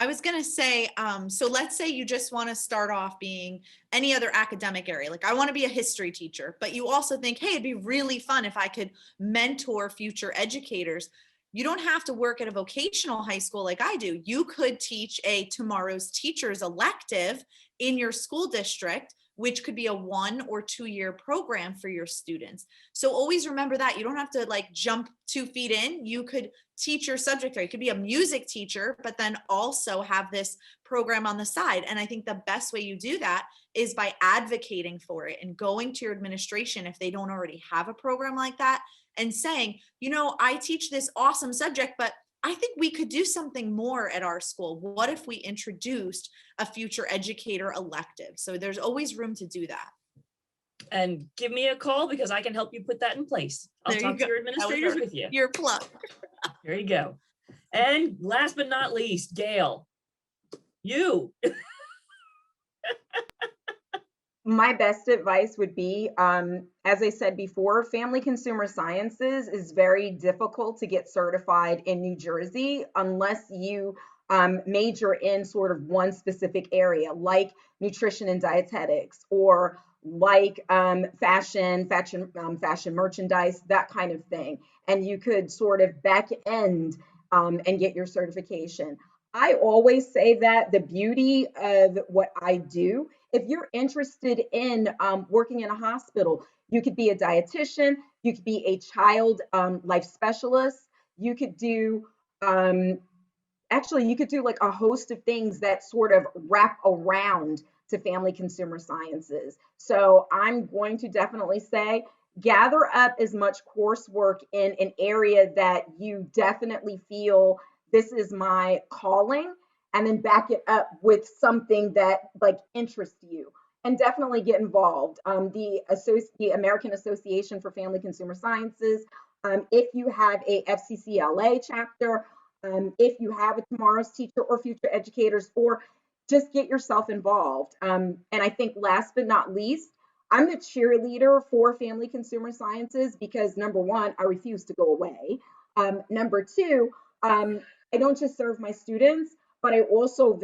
I was going to say, so let's say you just want to start off being any other academic area. Like, I want to be a history teacher, but you also think, hey, it'd be really fun if I could mentor future educators. You don't have to work at a vocational high school like I do. You could teach a Tomorrow's Teachers elective in your school district, which could be a 1 or 2 year program for your students. So always remember that you don't have to like jump 2 feet in. You could teach your subject area. You could be a music teacher, but then also have this program on the side. And I think the best way you do that is by advocating for it and going to your administration if they don't already have a program like that and saying, you know, I teach this awesome subject, but I think we could do something more at our school. What if we introduced a future educator elective? So there's always room to do that. And give me a call because I can help you put that in place. I'll talk to your administrators with you. Your plug. There you go. And last but not least, Gayle, you. My best advice would be, as I said before, family consumer sciences is very difficult to get certified in New Jersey unless you major in sort of one specific area, like nutrition and dietetics, or like fashion merchandise, that kind of thing. And you could sort of back end and get your certification. I always say that the beauty of what I do, if you're interested in working in a hospital, you could be a dietitian, you could be a child life specialist, you could do actually you could do like a host of things that sort of wrap around to family consumer sciences. So I'm going to definitely say gather up as much coursework in an area that you definitely feel this is my calling, and then back it up with something that like interests you, and definitely get involved. The American Association for Family Consumer Sciences, if you have a FCCLA chapter, if you have a tomorrow's teacher or future educators, or just get yourself involved. And I think last but not least, I'm the cheerleader for family consumer sciences because number one, I refuse to go away. Number two, I don't just serve my students, but I also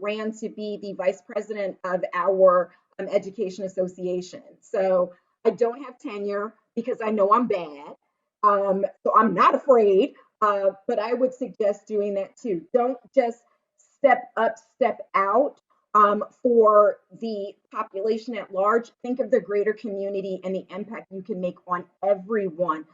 ran to be the vice president of our education association. So I don't have tenure because I know I'm bad. So I'm not afraid, but I would suggest doing that too. Don't just step up, step out for the population at large. Think of the greater community and the impact you can make on everyone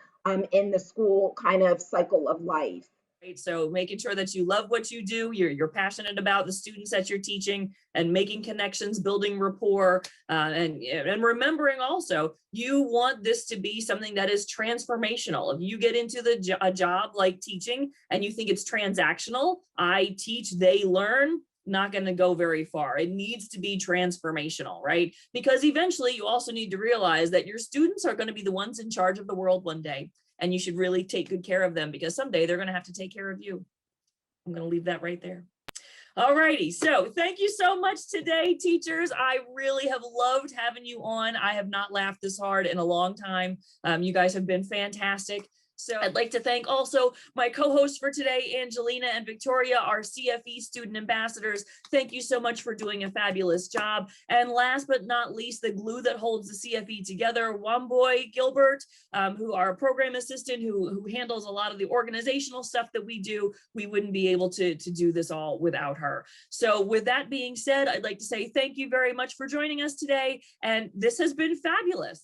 in the school kind of cycle of life. Right? So making sure that you love what you do, you're passionate about the students that you're teaching, and making connections, building rapport, and remembering also you want this to be something that is transformational. If you get into a job like teaching and you think it's transactional, I teach, they learn, not going to go very far. It needs to be transformational, right? Because eventually you also need to realize that your students are going to be the ones in charge of the world one day. And you should really take good care of them because someday they're going to have to take care of you. I'm going to leave that right there. All righty. So thank you so much today, teachers. I really have loved having you on. I have not laughed this hard in a long time. You guys have been fantastic. So I'd like to thank also my co-hosts for today, Angelina and Victoria, our CFE student ambassadors. Thank you so much for doing a fabulous job. And last but not least, the glue that holds the CFE together, Wamboy Gilbert, who are a program assistant who handles a lot of the organizational stuff that we do. We wouldn't be able to do this all without her. So with that being said, I'd like to say thank you very much for joining us today. And this has been fabulous.